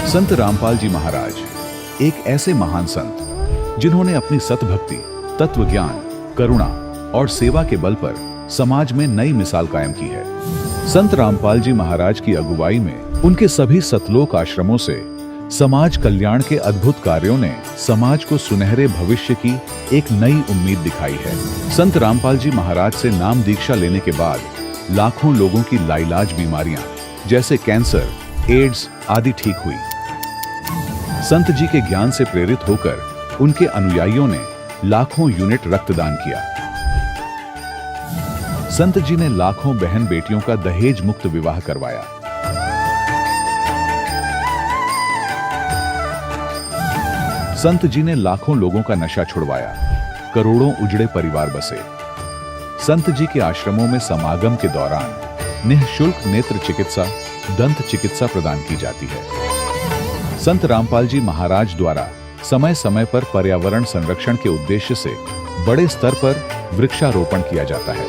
संत रामपाल जी महाराज एक ऐसे महान संत जिन्होंने अपनी सतभक्ति, तत्व ज्ञान, करुणा और सेवा के बल पर समाज में नई मिसाल कायम की है। संत रामपाल जी महाराज की अगुवाई में उनके सभी सतलोक आश्रमों से समाज कल्याण के अद्भुत कार्यों ने समाज को सुनहरे भविष्य की एक नई उम्मीद दिखाई है। संत रामपाल जी महाराज से नाम दीक्षा लेने के बाद लाखों लोगों की लाइलाज बीमारियां जैसे कैंसर, एड्स आदि ठीक हुई। संत जी के ज्ञान से प्रेरित होकर उनके अनुयायियों ने लाखों यूनिट रक्तदान किया। संत जी ने लाखों बहन बेटियों का दहेज मुक्त विवाह करवाया। संत जी ने लाखों लोगों का नशा छुड़वाया, करोड़ों उजड़े परिवार बसे। संत जी के आश्रमों में समागम के दौरान निःशुल्क नेत्र चिकित्सा, दंत चिकित्सा प्रदान की जाती है। संत रामपाल जी महाराज द्वारा समय समय पर पर्यावरण संरक्षण के उद्देश्य से बड़े स्तर पर वृक्षारोपण किया जाता है।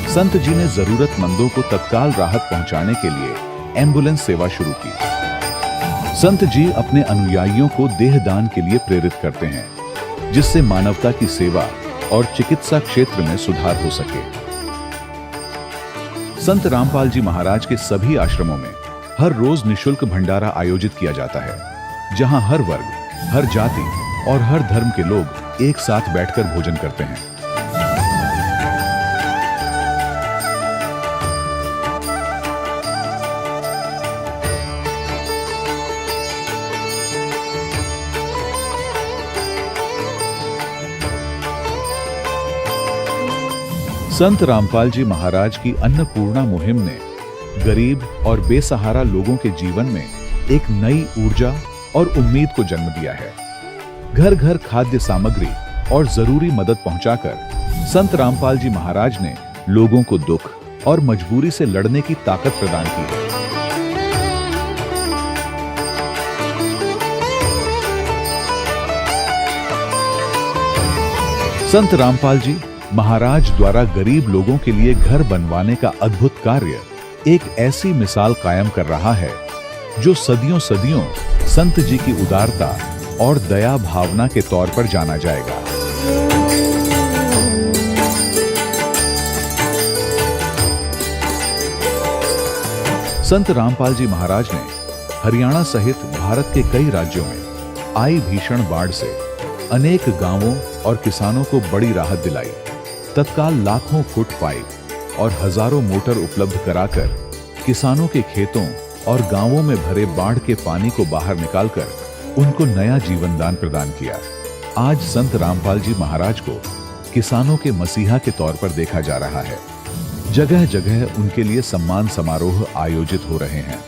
संत जी ने जरूरतमंदों को तत्काल राहत पहुंचाने के लिए एम्बुलेंस सेवा शुरू की। संत जी अपने अनुयायियों को देहदान के लिए प्रेरित करते हैं, जिससे मानवता की सेवा और चिकित्सा क्षेत्र में सुधार हो सके। संत रामपाल जी महाराज के सभी आश्रमों में हर रोज निःशुल्क भंडारा आयोजित किया जाता है, जहां हर वर्ग, हर जाति और हर धर्म के लोग एक साथ बैठकर भोजन करते हैं। संत रामपाल जी महाराज की अन्नपूर्णा मुहिम ने गरीब और बेसहारा लोगों के जीवन में एक नई ऊर्जा और उम्मीद को जन्म दिया है। घर घर खाद्य सामग्री और जरूरी मदद पहुंचाकर संत रामपाल जी महाराज ने लोगों को दुख और मजबूरी से लड़ने की ताकत प्रदान की है। संत रामपाल जी महाराज द्वारा गरीब लोगों के लिए घर बनवाने का अद्भुत कार्य एक ऐसी मिसाल कायम कर रहा है जो सदियों सदियों संत जी की उदारता और दया भावना के तौर पर जाना जाएगा। संत रामपाल जी महाराज ने हरियाणा सहित भारत के कई राज्यों में आई भीषण बाढ़ से अनेक गांवों और किसानों को बड़ी राहत दिलाई। तत्काल लाखों फुट पाइप और हजारों मोटर उपलब्ध कराकर किसानों के खेतों और गांवों में भरे बाढ़ के पानी को बाहर निकालकर उनको नया जीवन दान प्रदान किया। आज संत रामपाल जी महाराज को किसानों के मसीहा के तौर पर देखा जा रहा है। जगह जगह उनके लिए सम्मान समारोह आयोजित हो रहे हैं।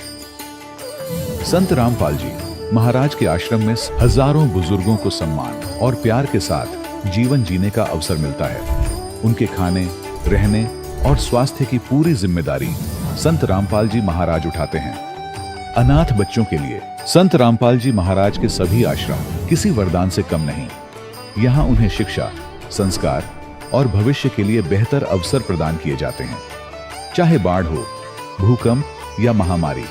संत रामपाल जी महाराज के आश्रम में हजारों बुजुर्गों को सम्मान और प्यार के साथ जीवन जीने का अवसर मिलता है। उनके खाने, रहने और स्वास्थ्य की पूरी जिम्मेदारी संत रामपाल जी महाराज उठाते हैं। अनाथ बच्चों के लिए संत रामपाल जी महाराज के सभी आश्रम किसी वरदान से कम नहीं। यहाँ उन्हें शिक्षा, संस्कार और भविष्य के लिए बेहतर अवसर प्रदान किए जाते हैं। चाहे बाढ़ हो, भूकंप या महामारी,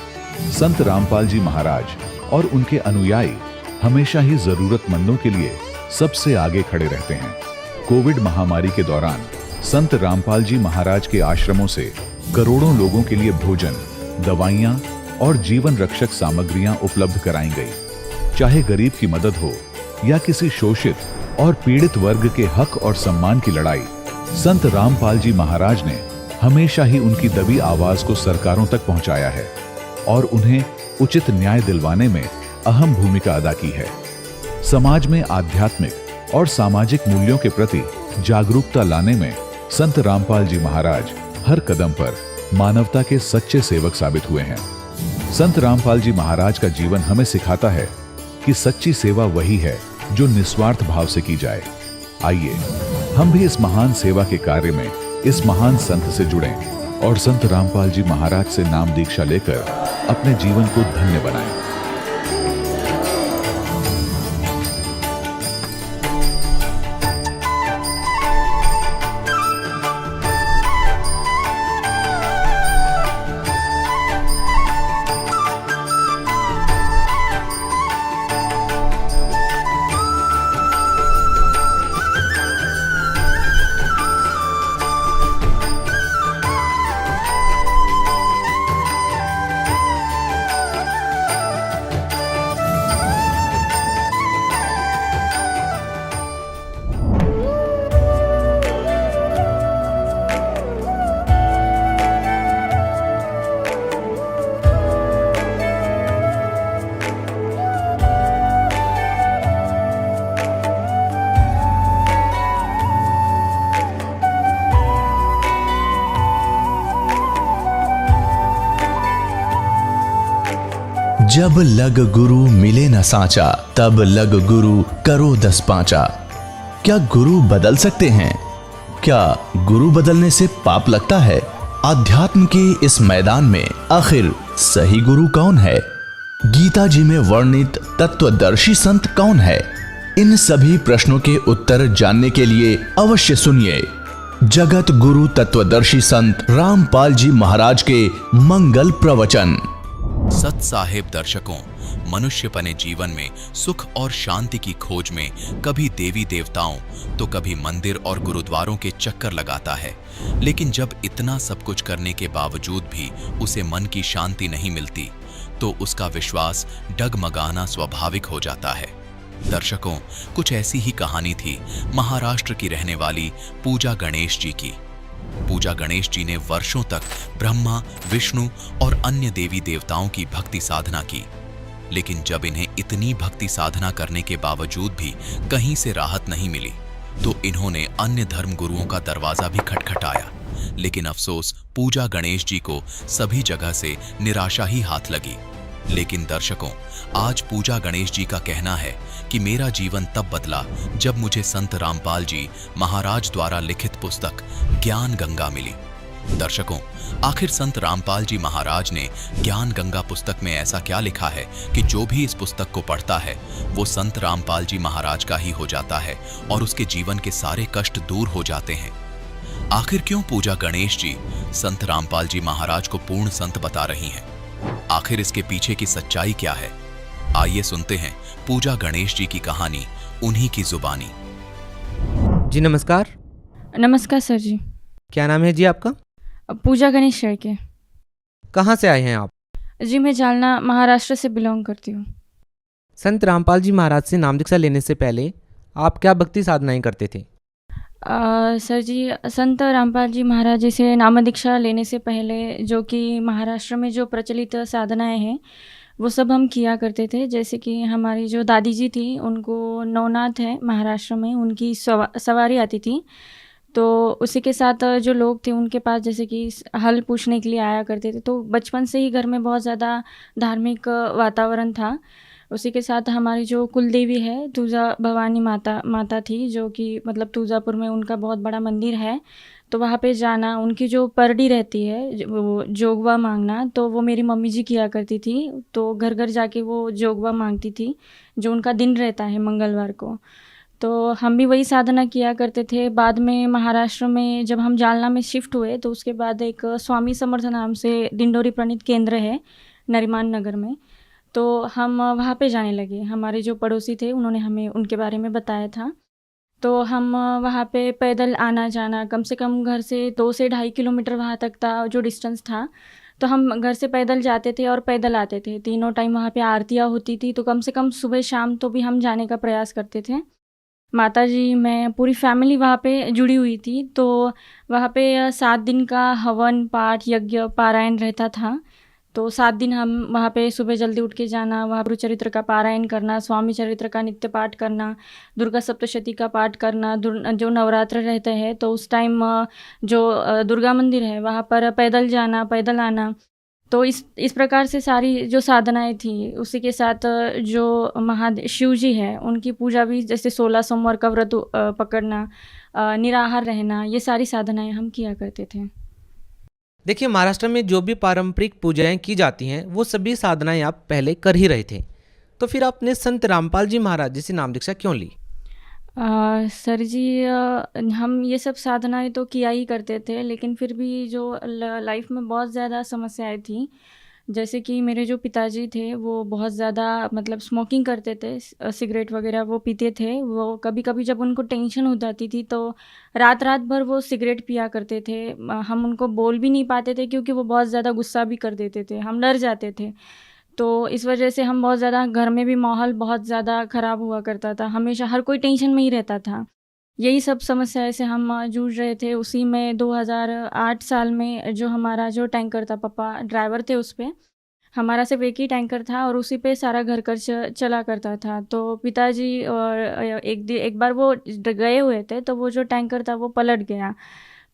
संत रामपाल जी महाराज और उनके अनुयायी हमेशा ही जरूरतमंदों के लिए सबसे आगे खड़े रहते हैं। कोविड महामारी के दौरान संत रामपाल जी महाराज के आश्रमों से करोड़ों लोगों के लिए भोजन, दवाइयां और जीवन रक्षक सामग्रियां उपलब्ध कराई गई। चाहे गरीब की मदद हो या किसी शोषित और पीड़ित वर्ग के हक और सम्मान की लड़ाई, संत रामपाल जी महाराज ने हमेशा ही उनकी दबी आवाज को सरकारों तक पहुंचाया है और उन्हें उचित न्याय दिलवाने में अहम भूमिका अदा की है। समाज में आध्यात्मिक और सामाजिक मूल्यों के प्रति जागरूकता लाने में संत रामपाल जी महाराज हर कदम पर मानवता के सच्चे सेवक साबित हुए हैं। संत रामपाल जी महाराज का जीवन हमें सिखाता है कि सच्ची सेवा वही है जो निस्वार्थ भाव से की जाए। आइए हम भी इस महान सेवा के कार्य में इस महान संत से जुड़ें और संत रामपाल जी महाराज से नाम दीक्षा लेकर अपने जीवन को धन्य बनाएं। जब लग गुरु मिले न साचा, तब लग गुरु करो 10 पांचा। क्या गुरु बदल सकते हैं? क्या गुरु बदलने से पाप लगता है? अध्यात्म के इस मैदान में आखिर सही गुरु कौन है? गीता जी में वर्णित तत्वदर्शी संत कौन है? इन सभी प्रश्नों के उत्तर जानने के लिए अवश्य सुनिए जगत गुरु तत्वदर्शी संत रामपाल जी महाराज के मंगल प्रवचन। सत साहेब दर्शकों, मनुष्यपने जीवन में सुख और शांति की खोज में कभी देवी देवताओं तो कभी मंदिर और गुरुद्वारों के चक्कर लगाता है, लेकिन जब इतना सब कुछ करने के बावजूद भी उसे मन की शांति नहीं मिलती तो उसका विश्वास डगमगाना स्वाभाविक हो जाता है। दर्शकों, कुछ ऐसी ही कहानी थी महाराष्ट्र की रहने वाली पूजा गणेश जी की। पूजा गणेश जी ने वर्षों तक ब्रह्मा, विष्णु और अन्य देवी देवताओं की भक्ति साधना की, लेकिन जब इन्हें इतनी भक्ति साधना करने के बावजूद भी कहीं से राहत नहीं मिली तो इन्होंने अन्य धर्म गुरुओं का दरवाजा भी खटखटाया, लेकिन अफसोस पूजा गणेश जी को सभी जगह से निराशा ही हाथ लगी। लेकिन दर्शकों, आज पूजा गणेश जी का कहना है कि मेरा जीवन तब बदला जब मुझे संत रामपाल जी महाराज द्वारा लिखित पुस्तक ज्ञान गंगा मिली। दर्शकों, आखिर संत रामपाल जी महाराज ने ज्ञान गंगा पुस्तक में ऐसा क्या लिखा है कि जो भी इस पुस्तक को पढ़ता है वो संत रामपाल जी महाराज का ही हो जाता है और उसके जीवन के सारे कष्ट दूर हो जाते हैं। आखिर क्यों पूजा गणेश जी संत रामपाल जी महाराज को पूर्ण संत बता रही हैं? आखिर इसके पीछे की सच्चाई क्या है? आइए सुनते हैं पूजा गणेश जी की कहानी उन्हीं की जुबानी। जी नमस्कार। नमस्कार सर जी। क्या नाम है जी आपका? पूजा गणेश शेड़के। कहाँ से आए हैं आप? जी मैं जालना महाराष्ट्र से बिलोंग करती हूँ। संत रामपाल जी महाराज से नाम दीक्षा लेने से पहले आप क्या भक्ति साधनाएं करते थे? सर जी, संत रामपाल जी महाराज जी से नाम दीक्षा लेने से पहले जो कि महाराष्ट्र में जो प्रचलित साधनाएं हैं वो सब हम किया करते थे। जैसे कि हमारी जो दादी जी थी उनको नवनाथ है महाराष्ट्र में, उनकी सवारी आती थी, तो उसी के साथ जो लोग थे उनके पास जैसे कि हल पूछने के लिए आया करते थे। तो बचपन से ही घर में बहुत ज़्यादा धार्मिक वातावरण था। उसी के साथ हमारी जो कुलदेवी है तुळजा भवानी माता थी, जो कि मतलब तुळजापुर में उनका बहुत बड़ा मंदिर है। तो वहाँ पे जाना, उनकी जो परडी रहती है वो जोगवा मांगना, तो वो मेरी मम्मी जी किया करती थी। तो घर घर जाके वो जोगवा मांगती थी, जो उनका दिन रहता है मंगलवार को। तो हम भी वही साधना किया करते थे। बाद में महाराष्ट्र में जब हम जालना में शिफ्ट हुए तो उसके बाद एक स्वामी समर्थ नाम से दिंडोरी प्रणीत केंद्र है नरिमान नगर में, तो हम वहाँ पे जाने लगे। हमारे जो पड़ोसी थे उन्होंने हमें उनके बारे में बताया था। तो हम वहाँ पे पैदल आना जाना, कम से कम घर से 2 से 2.5 किलोमीटर वहाँ तक था जो डिस्टेंस था। तो हम घर से पैदल जाते थे और पैदल आते थे। तीनों टाइम वहाँ पे आरतियाँ होती थी, तो कम से कम सुबह शाम तो भी हम जाने का प्रयास करते थे। माता जी, मैं, पूरी फैमिली वहाँ पे जुड़ी हुई थी। तो वहाँ पे 7 दिन का हवन, पाठ, यज्ञ, पारायण रहता था। तो 7 दिन हम वहाँ पे सुबह जल्दी उठ के जाना, वहाँ गुरु चरित्र का पारायण करना, स्वामी चरित्र का नित्य पाठ करना, दुर्गा सप्तशती का पाठ करना। जो नवरात्र रहते हैं तो उस टाइम जो दुर्गा मंदिर है वहाँ पर पैदल जाना, पैदल आना। तो इस प्रकार से सारी जो साधनाएं थी, उसी के साथ जो महादेव शिव जी है उनकी पूजा भी, जैसे 16 सोमवार का व्रत पकड़ना, निराहार रहना, ये सारी साधनाएं हम किया करते थे। देखिए, महाराष्ट्र में जो भी पारंपरिक पूजाएं की जाती हैं वो सभी साधनाएं आप पहले कर ही रहे थे, तो फिर आपने संत रामपाल जी महाराज जी से नाम दीक्षा क्यों ली? सर जी, हम ये सब साधनाएं तो किया ही करते थे, लेकिन फिर भी जो लाइफ में बहुत ज़्यादा समस्याएं थी। जैसे कि मेरे जो पिताजी थे वो बहुत ज़्यादा मतलब स्मोकिंग करते थे, सिगरेट वगैरह वो पीते थे। वो कभी कभी जब उनको टेंशन हो जाती थी तो रात रात भर वो सिगरेट पिया करते थे। हम उनको बोल भी नहीं पाते थे क्योंकि वो बहुत ज़्यादा गुस्सा भी कर देते थे, हम डर जाते थे। तो इस वजह से हम बहुत ज़्यादा, घर में भी माहौल बहुत ज़्यादा ख़राब हुआ करता था, हमेशा हर कोई टेंशन में ही रहता था। यही सब समस्याएं से हम जूझ रहे थे। उसी में 2008 साल में जो हमारा जो टैंकर था, पापा ड्राइवर थे उस पर, हमारा सिर्फ एक ही टैंकर था और उसी पे सारा घर खर्च चला करता था। तो पिताजी और एक बार वो गए हुए थे तो वो जो टैंकर था वो पलट गया,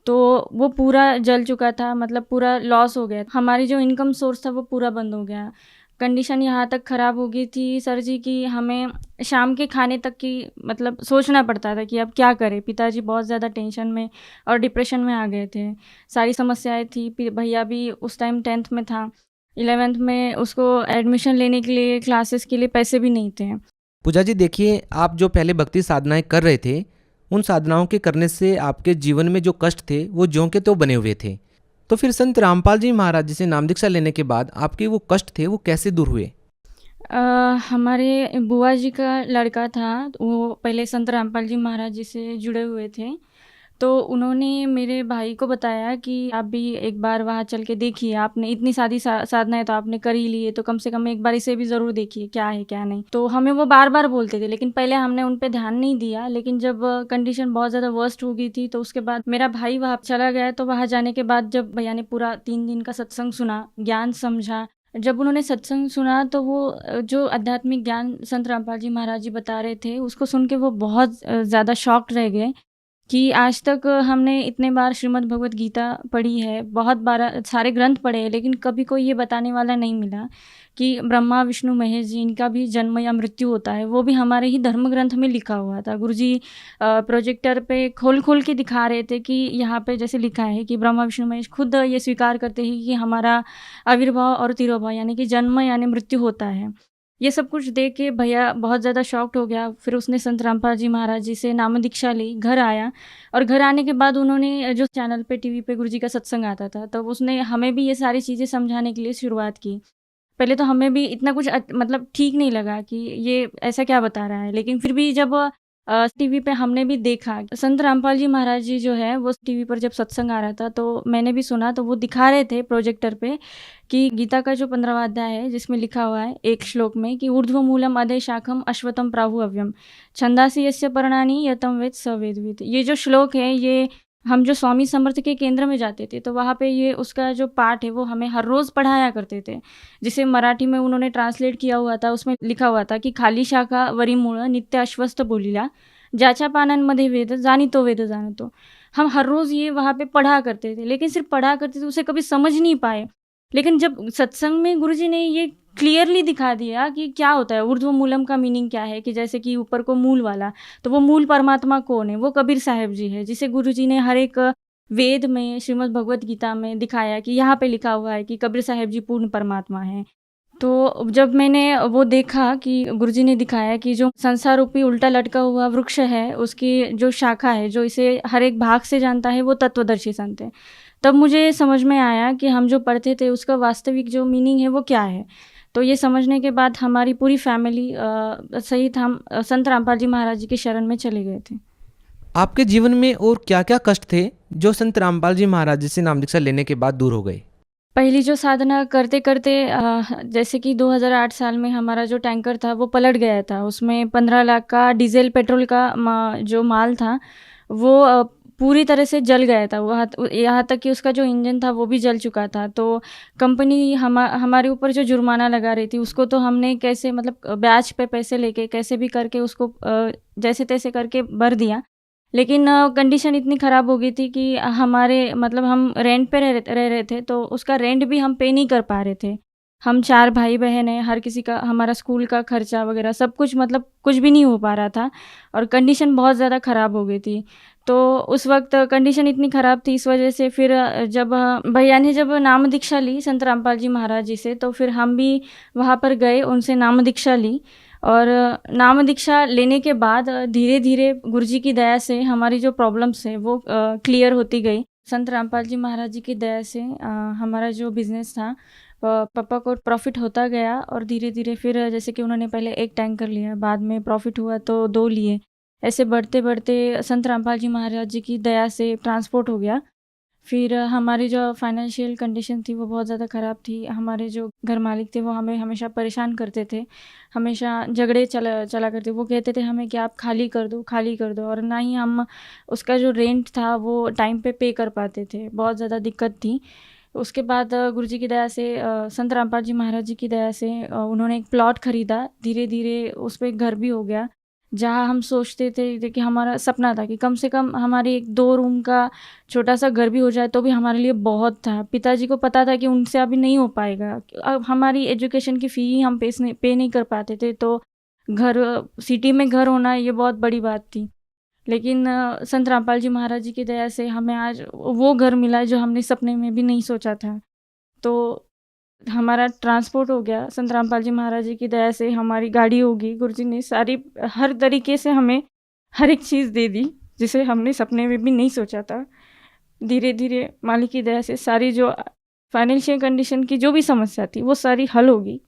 तो वो पूरा जल चुका था, मतलब पूरा लॉस हो गया। हमारी जो इनकम सोर्स था वो पूरा बंद हो गया। कंडीशन यहाँ तक ख़राब हो गई थी सर जी कि हमें शाम के खाने तक की मतलब सोचना पड़ता था कि अब क्या करें। पिताजी बहुत ज़्यादा टेंशन में और डिप्रेशन में आ गए थे। सारी समस्याएं थी। भैया भी उस टाइम 10th में था। 11th में उसको एडमिशन लेने के लिए क्लासेस के लिए पैसे भी नहीं थे। पूजा जी देखिए, आप जो पहले भक्ति साधनाएं कर रहे थे, उन साधनाओं के करने से आपके जीवन में जो कष्ट थे वो ज्यों के त्यों बने हुए थे। तो फिर संत रामपाल जी महाराज जी से नाम दीक्षा लेने के बाद आपके वो कष्ट थे वो कैसे दूर हुए? हमारे बुआ जी का लड़का था, वो पहले संत रामपाल जी महाराज जी से जुड़े हुए थे। तो उन्होंने मेरे भाई को बताया कि आप भी एक बार वहाँ चल के देखिए, आपने इतनी साधनाएं तो आपने कर ही ली है, तो कम से कम एक बार इसे भी ज़रूर देखिए क्या है क्या नहीं। तो हमें वो बार बार बोलते थे, लेकिन पहले हमने उन पे ध्यान नहीं दिया। लेकिन जब कंडीशन बहुत ज़्यादा वर्स्ट हो गई थी तो उसके बाद मेरा भाई वहाँ चला गया। तो वहाँ जाने के बाद जब भैया ने पूरा 3 दिन का सत्संग सुना, ज्ञान समझा, जब उन्होंने सत्संग सुना तो वो जो आध्यात्मिक ज्ञान संत रामपाल जी महाराज जी बता रहे थे उसको सुन के वो बहुत ज़्यादा शॉक्ड रह गए कि आज तक हमने इतने बार श्रीमद् भगवत गीता पढ़ी है, बहुत बार सारे ग्रंथ पढ़े हैं, लेकिन कभी कोई ये बताने वाला नहीं मिला कि ब्रह्मा विष्णु महेश जी इनका भी जन्म या मृत्यु होता है। वो भी हमारे ही धर्म ग्रंथ में लिखा हुआ था। गुरुजी प्रोजेक्टर पे खोल खोल के दिखा रहे थे कि यहाँ पे जैसे लिखा है कि ब्रह्मा विष्णु महेश खुद ये स्वीकार करते हैं कि हमारा आविर्भाव और तिरोभाव यानी कि जन्म यानी मृत्यु होता है। ये सब कुछ देख के भैया बहुत ज़्यादा शॉक्ड हो गया। फिर उसने संत रामपाल जी महाराज जी से नाम दीक्षा ली, घर आया, और घर आने के बाद उन्होंने जो चैनल पे टीवी पे गुरुजी का सत्संग आता था, तो उसने हमें भी ये सारी चीज़ें समझाने के लिए शुरुआत की। पहले तो हमें भी इतना कुछ मतलब ठीक नहीं लगा कि ये ऐसा क्या बता रहा है, लेकिन फिर भी जब टीवी पे हमने भी देखा संत रामपाल जी महाराज जी जो है वो टीवी पर जब सत्संग आ रहा था तो मैंने भी सुना। तो वो दिखा रहे थे प्रोजेक्टर पे कि गीता का जो 15वां अध्याय है जिसमें लिखा हुआ है एक श्लोक में कि ऊर्ध्व मूलम अधे शाखम अश्वतम प्राहु अव्यम छंदासी यस्य पर्णानि यतम वेद स वेदविद। ये जो श्लोक है ये हम जो स्वामी समर्थ के केंद्र में जाते थे तो वहाँ पे ये उसका जो पाठ है वो हमें हर रोज़ पढ़ाया करते थे, जिसे मराठी में उन्होंने ट्रांसलेट किया हुआ था। उसमें लिखा हुआ था कि खाली शाखा वरीमूळ नित्य अश्वस्थ बोलिला ज्याच्या पानांमध्ये वेद जानितो वेद जाणतो। हम हर रोज़ ये वहाँ पे पढ़ा करते थे, लेकिन सिर्फ पढ़ा करते थे, उसे कभी समझ नहीं पाए। लेकिन जब सत्संग में गुरुजी ने ये क्लियरली दिखा दिया कि क्या होता है ऊर्ध्व मूलम का मीनिंग क्या है, कि जैसे कि ऊपर को मूल वाला, तो वो मूल परमात्मा कौन है, वो कबीर साहब जी है, जिसे गुरुजी ने हर एक वेद में श्रीमद् भगवत गीता में दिखाया कि यहाँ पे लिखा हुआ है कि कबीर साहब जी पूर्ण परमात्मा है। तो जब मैंने वो देखा कि गुरुजी ने दिखाया कि जो संसार रूपी उल्टा लटका हुआ वृक्ष है उसकी जो शाखा है जो इसे हर एक भाग से जानता है वो तत्वदर्शी संत है, तब मुझे समझ में आया कि हम जो पढ़ते थे उसका वास्तविक जो मीनिंग है वो क्या है। तो ये समझने के बाद हमारी पूरी फैमिली सहित हम संत रामपाल जी महाराज जी की शरण में चले गए थे। आपके जीवन में और क्या क्या कष्ट थे जो संत रामपाल जी महाराज जी से नाम दीक्षा लेने के बाद दूर हो गए? पहली जो साधना करते करते जैसे कि 2008 साल में हमारा जो टैंकर था वो पलट गया था। उसमें 15 लाख का डीजल पेट्रोल का जो माल था वो पूरी तरह से जल गया था। वहाँ यहाँ तक कि उसका जो इंजन था वो भी जल चुका था। तो कंपनी हमारे ऊपर जो जुर्माना लगा रही थी उसको तो हमने कैसे मतलब ब्याज पे पैसे लेके कैसे भी करके उसको जैसे तैसे करके भर दिया। लेकिन कंडीशन इतनी ख़राब हो गई थी कि हमारे मतलब हम रेंट पे रह रहे थे, तो उसका रेंट भी हम पे नहीं कर पा रहे थे। हम 4 भाई बहन हैं, हर किसी का हमारा स्कूल का खर्चा वगैरह सब कुछ मतलब कुछ भी नहीं हो पा रहा था और कंडीशन बहुत ज़्यादा ख़राब हो गई थी। तो उस वक्त कंडीशन इतनी ख़राब थी, इस वजह से फिर जब भैया ने जब नाम दीक्षा ली संत रामपाल जी महाराज जी से, तो फिर हम भी वहाँ पर गए, उनसे नाम दीक्षा ली। और नाम दीक्षा लेने के बाद धीरे धीरे गुरुजी की दया से हमारी जो प्रॉब्लम्स है वो क्लियर होती गई। संत रामपाल जी महाराज जी की दया से हमारा जो बिज़नेस था पापा को प्रॉफिट होता गया और धीरे धीरे फिर जैसे कि उन्होंने पहले 1 टैंकर लिया, बाद में प्रॉफिट हुआ तो 2 लिए, ऐसे बढ़ते बढ़ते संत रामपाल जी महाराज जी की दया से ट्रांसपोर्ट हो गया। फिर हमारी जो फाइनेंशियल कंडीशन थी वो बहुत ज़्यादा ख़राब थी। हमारे जो घर मालिक थे वो हमें हमेशा परेशान करते थे, हमेशा झगड़े चला करते। वो कहते थे हमें कि आप खाली कर दो, और ना ही हम उसका जो रेंट था वो टाइम पे कर पाते थे, बहुत ज़्यादा दिक्कत थी। उसके बाद गुरुजी की दया से संत रामपाल जी महाराज जी की दया से उन्होंने एक प्लॉट ख़रीदा, धीरे धीरे उस पर घर भी हो गया। जहाँ हम सोचते थे कि हमारा सपना था कि कम से कम हमारी एक 2 रूम का छोटा सा घर भी हो जाए तो भी हमारे लिए बहुत था। पिताजी को पता था कि उनसे अभी नहीं हो पाएगा। अब हमारी एजुकेशन की फ़ी ही हम पे नहीं कर पाते थे, तो घर सिटी में घर होना ये बहुत बड़ी बात थी। लेकिन संत रामपाल जी महाराज जी की दया से हमें आज वो घर मिला जो हमने सपने में भी नहीं सोचा था। तो हमारा ट्रांसपोर्ट हो गया, संत रामपाल जी महाराज जी की दया से हमारी गाड़ी होगी। गुरुजी ने सारी हर तरीके से हमें हर एक चीज़ दे दी जिसे हमने सपने में भी नहीं सोचा था। धीरे धीरे मालिक की दया से सारी जो फाइनेंशियल कंडीशन की जो भी समस्या थी वो सारी हल होगी।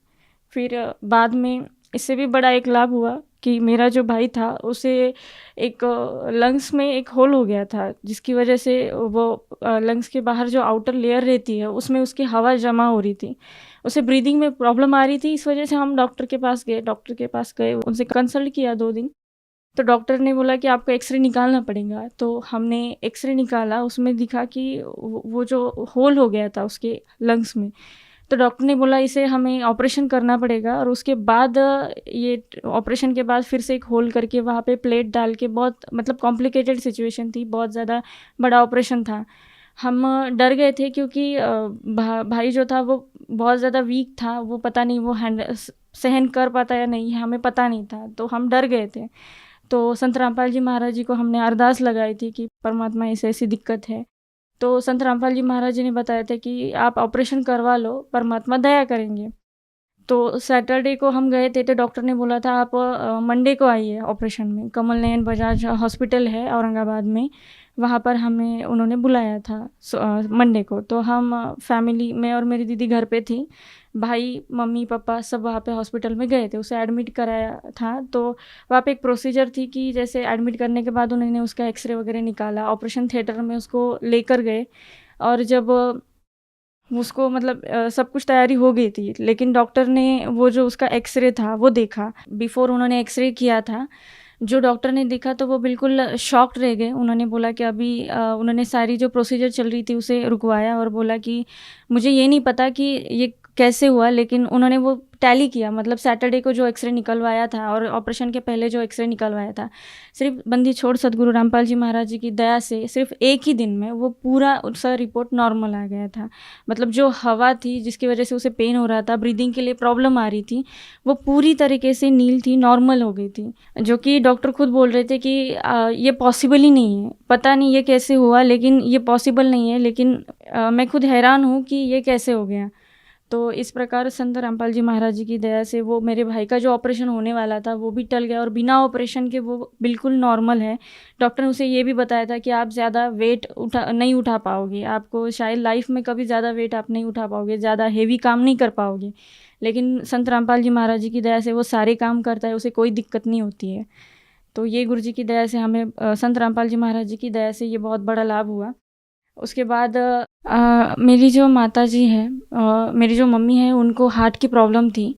फिर बाद में इससे भी बड़ा एक लाभ हुआ कि मेरा जो भाई था उसे एक लंग्स में एक होल हो गया था, जिसकी वजह से वो लंग्स के बाहर जो आउटर लेयर रहती है उसमें उसकी हवा जमा हो रही थी, उसे ब्रीदिंग में प्रॉब्लम आ रही थी। इस वजह से हम डॉक्टर के पास गए, उनसे कंसल्ट किया 2 दिन। तो डॉक्टर ने बोला कि आपको एक्सरे निकालना पड़ेगा। तो हमने एक्सरे निकाला, उसमें दिखा कि वो जो होल हो गया था उसके लंग्स में। तो डॉक्टर ने बोला इसे हमें ऑपरेशन करना पड़ेगा, और उसके बाद ये ऑपरेशन के बाद फिर से एक होल करके वहाँ पे प्लेट डाल के, बहुत मतलब कॉम्प्लिकेटेड सिचुएशन थी, बहुत ज़्यादा बड़ा ऑपरेशन था। हम डर गए थे क्योंकि भाई जो था वो बहुत ज़्यादा वीक था, वो पता नहीं वो सहन कर पाता या नहीं, हमें पता नहीं था, तो हम डर गए थे। तो संत रामपाल जी महाराज जी को हमने अरदास लगाई थी कि परमात्मा ऐसी ऐसी दिक्कत है। तो संत रामपाल जी महाराज जी ने बताया था कि आप ऑपरेशन करवा लो, परमात्मा दया करेंगे। तो सैटरडे को हम गए थे, तो डॉक्टर ने बोला था आप मंडे को आइए ऑपरेशन में। कमल नयन बजाज हॉस्पिटल है औरंगाबाद में, वहाँ पर हमें उन्होंने बुलाया था मंडे को। तो हम फैमिली में और मेरी दीदी घर पे थी, भाई मम्मी पापा सब वहाँ पे हॉस्पिटल में गए थे, उसे एडमिट कराया था। तो वहाँ पे एक प्रोसीजर थी कि जैसे एडमिट करने के बाद उन्होंने उसका एक्सरे वगैरह निकाला, ऑपरेशन थिएटर में उसको लेकर गए, और जब उसको मतलब सब कुछ तैयारी हो गई थी, लेकिन डॉक्टर ने वो जो उसका एक्सरे था वो देखा। बिफोर उन्होंने एक्सरे किया था, जो डॉक्टर ने देखा तो वो बिल्कुल शॉक्ड रह गए। उन्होंने बोला कि अभी उन्होंने सारी जो प्रोसीजर चल रही थी उसे रुकवाया और बोला कि मुझे ये नहीं पता कि ये कैसे हुआ, लेकिन उन्होंने वो टैली किया। मतलब सैटरडे को जो एक्सरे निकलवाया था और ऑपरेशन के पहले जो एक्सरे निकलवाया था, सिर्फ बंदी छोड़ सदगुरु रामपाल जी महाराज जी की दया से सिर्फ एक ही दिन में वो पूरा उसका रिपोर्ट नॉर्मल आ गया था। मतलब जो हवा थी जिसकी वजह से उसे पेन हो रहा था, ब्रीदिंग के लिए प्रॉब्लम आ रही थी, वो पूरी तरीके से नील थी, नॉर्मल हो गई थी। जो कि डॉक्टर खुद बोल रहे थे कि ये पॉसिबल ही नहीं है, पता नहीं ये कैसे हुआ, लेकिन ये पॉसिबल नहीं है। लेकिन मैं खुद हैरान हूँ कि ये कैसे हो गया। तो इस प्रकार संत रामपाल जी महाराज जी की दया से वो मेरे भाई का जो ऑपरेशन होने वाला था वो भी टल गया, और बिना ऑपरेशन के वो बिल्कुल नॉर्मल है। डॉक्टर ने उसे ये भी बताया था कि आप ज़्यादा वेट नहीं उठा पाओगे, आपको शायद लाइफ में कभी ज़्यादा वेट आप नहीं उठा पाओगे, ज़्यादा हेवी काम नहीं कर पाओगे। लेकिन संत रामपाल जी महाराज जी की दया से वो सारे काम करता है, उसे कोई दिक्कत नहीं होती है। तो ये गुरु जी की दया से हमें संत रामपाल जी महाराज जी की दया से ये बहुत बड़ा लाभ हुआ। उसके बाद मेरी जो माता जी है, मेरी जो मम्मी है, उनको हार्ट की प्रॉब्लम थी।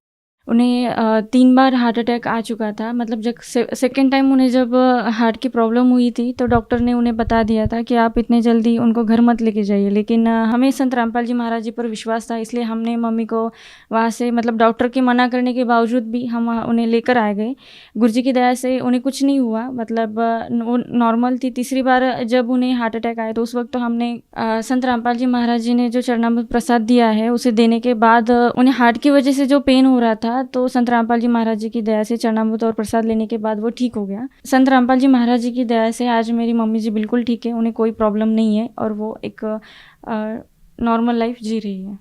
उन्हें 3 बार हार्ट अटैक आ चुका था। मतलब जब सेकेंड टाइम उन्हें जब हार्ट की प्रॉब्लम हुई थी तो डॉक्टर ने उन्हें बता दिया था कि आप इतने जल्दी उनको घर मत लेके जाइए। लेकिन हमें संत रामपाल जी महाराज जी पर विश्वास था, इसलिए हमने मम्मी को वहाँ से, मतलब डॉक्टर के मना करने के बावजूद भी हम उन्हें लेकर आ गए। गुरुजी की दया से उन्हें कुछ नहीं हुआ, मतलब वो नॉर्मल थी। तीसरी बार जब उन्हें हार्ट अटैक आया तो उस वक्त तो हमने संत रामपाल जी महाराज जी ने जो चरणामृत प्रसाद दिया है उसे देने के बाद उन्हें हार्ट की वजह से जो पेन हो रहा था, तो संत रामपाल जी महाराज जी की दया से चरणामृत और प्रसाद लेने के बाद वो ठीक हो गया। संत रामपाल जी महाराज जी की दया से आज मेरी मम्मी जी बिल्कुल ठीक है, उन्हें कोई प्रॉब्लम नहीं है और वो एक नॉर्मल लाइफ जी रही है।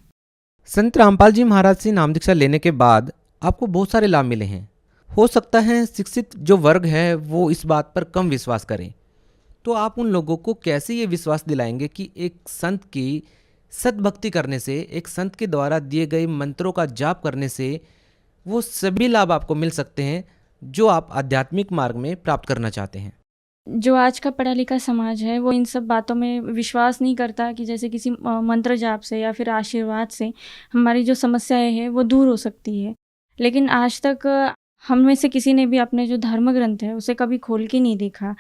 संत रामपाल जी महाराज से नाम दीक्षा लेने के बाद आपको बहुत सारे लाभ मिले हैं। हो सकता है शिक्षित जो वर्ग है वो इस बात पर कम विश्वास करें, तो आप उन लोगों को कैसे ये विश्वास दिलाएंगे कि एक संत की सद्भक्ति करने से, एक संत के द्वारा दिए गए मंत्रों का जाप करने से वो सभी लाभ आपको मिल सकते हैं जो आप आध्यात्मिक मार्ग में प्राप्त करना चाहते हैं। जो आज का पढ़ा लिखा समाज है वो इन सब बातों में विश्वास नहीं करता कि जैसे किसी मंत्र जाप से या फिर आशीर्वाद से हमारी जो समस्याएं हैं वो दूर हो सकती है। लेकिन आज तक हम में से किसी ने भी अपने जो धर्म ग्रंथ है उसे कभी खोल के नहीं देखा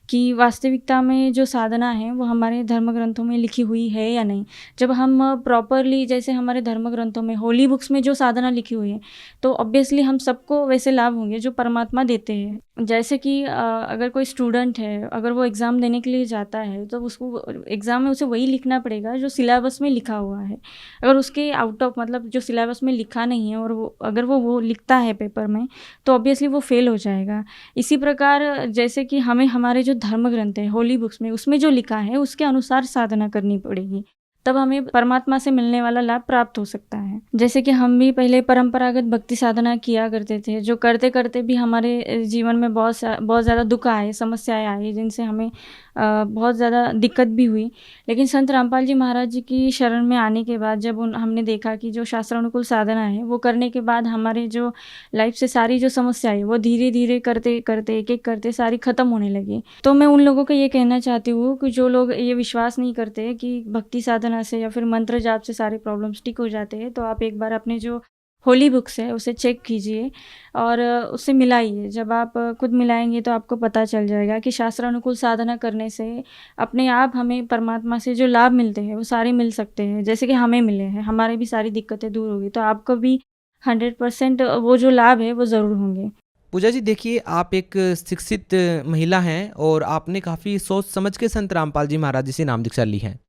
कि वास्तविकता में जो साधना है वो हमारे धर्म ग्रंथों में लिखी हुई है या नहीं। जब हम प्रॉपरली, जैसे हमारे धर्म ग्रंथों में, होली बुक्स में जो साधना लिखी हुई है, तो ऑब्वियसली हम सबको वैसे लाभ होंगे जो परमात्मा देते हैं। जैसे कि अगर कोई स्टूडेंट है, अगर वो एग्ज़ाम देने के लिए जाता है, तो उसको एग्ज़ाम में उसे वही लिखना पड़ेगा जो सिलेबस में लिखा हुआ है। अगर उसके आउट ऑफ मतलब जो सिलेबस में लिखा नहीं है और वो अगर वो लिखता है पेपर में, तो ऑब्वियसली वो फ़ेल हो जाएगा। इसी प्रकार जैसे कि हमें हमारे जो धर्म ग्रंथ हैं, होली बुक्स में, उसमें जो लिखा है उसके अनुसार साधना करनी पड़ेगी। तब हमें परमात्मा से मिलने वाला लाभ प्राप्त हो सकता है। जैसे कि हम भी पहले परंपरागत भक्ति साधना किया करते थे, जो करते-करते भी हमारे जीवन में बहुत ज़्यादा दुःख आए, समस्याएँ आई, जिनसे हमें बहुत ज़्यादा दिक्कत भी हुई। लेकिन संत रामपाल जी महाराज जी की शरण में आने के बाद जब हमने देखा कि जो शास्त्रानुकूल साधना है, वो करने के बाद हमारे जो लाइफ से सारी जो समस्याएँ, वो धीरे-धीरे करते-करते, एक-एक करते सारी ख़त्म होने लगी। तो मैं उन लोगों को ये कहना चाहती हूँ कि जो लोग ये विश्वास नहीं करते कि भक्ति साधना से या फिर मंत्र जाप से सारे प्रॉब्लम्स ठीक हो जाते हैं, तो आप एक बार अपने जो होली बुक्स है उसे चेक कीजिए और उससे मिलाइए। जब आप खुद मिलाएंगे तो आपको पता चल जाएगा कि शास्त्रानुकूल साधना करने से अपने आप हमें परमात्मा से जो लाभ मिलते हैं वो सारे मिल सकते हैं, जैसे कि हमें मिले हैं। हमारी भी सारी दिक्कतें दूर होगी, तो आपको भी 100% वो जो लाभ है वो ज़रूर होंगे। पूजा जी देखिए, आप एक शिक्षित महिला हैं और आपने काफ़ी सोच समझ के संत रामपाल जी महाराज जी से नाम दीक्षा ली है।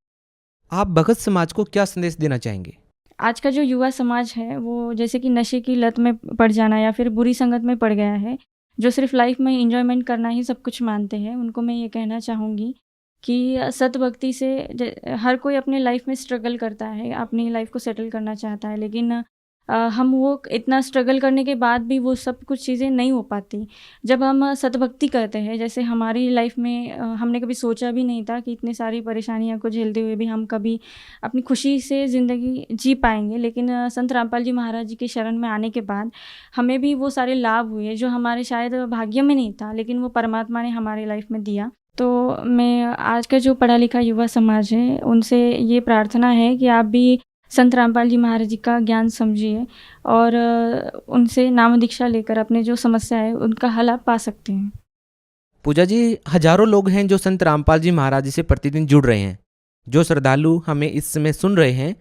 आप भगत समाज को क्या संदेश देना चाहेंगे? आज का जो युवा समाज है वो जैसे कि नशे की लत में पड़ जाना या फिर बुरी संगत में पड़ गया है, जो सिर्फ लाइफ में एंजॉयमेंट करना ही सब कुछ मानते हैं, उनको मैं ये कहना चाहूँगी कि सत भक्ति से हर कोई अपने लाइफ में स्ट्रगल करता है, अपनी लाइफ को सेटल करना चाहता है, लेकिन हम वो इतना स्ट्रगल करने के बाद भी वो सब कुछ चीज़ें नहीं हो पाती। जब हम सतभक्ति करते हैं, जैसे हमारी लाइफ में हमने कभी सोचा भी नहीं था कि इतनी सारी परेशानियों को झेलते हुए भी हम कभी अपनी खुशी से ज़िंदगी जी पाएँगे। लेकिन संत रामपाल जी महाराज जी की शरण में आने के बाद हमें भी वो सारे लाभ हुए जो हमारे शायद भाग्य में नहीं था, लेकिन वो परमात्मा ने हमारी लाइफ में दिया। तो मैं आज का जो पढ़ा लिखा युवा समाज है, उनसे ये प्रार्थना है कि आप भी संत रामपाल जी महाराज जी का ज्ञान समझिए और उनसे नाम दीक्षा लेकर अपने जो समस्या है उनका हल आप पा सकते हैं। पूजा जी, हजारों लोग हैं जो संत रामपाल जी महाराज जी से प्रतिदिन जुड़ रहे हैं। जो श्रद्धालु हमें इस समय सुन रहे हैं,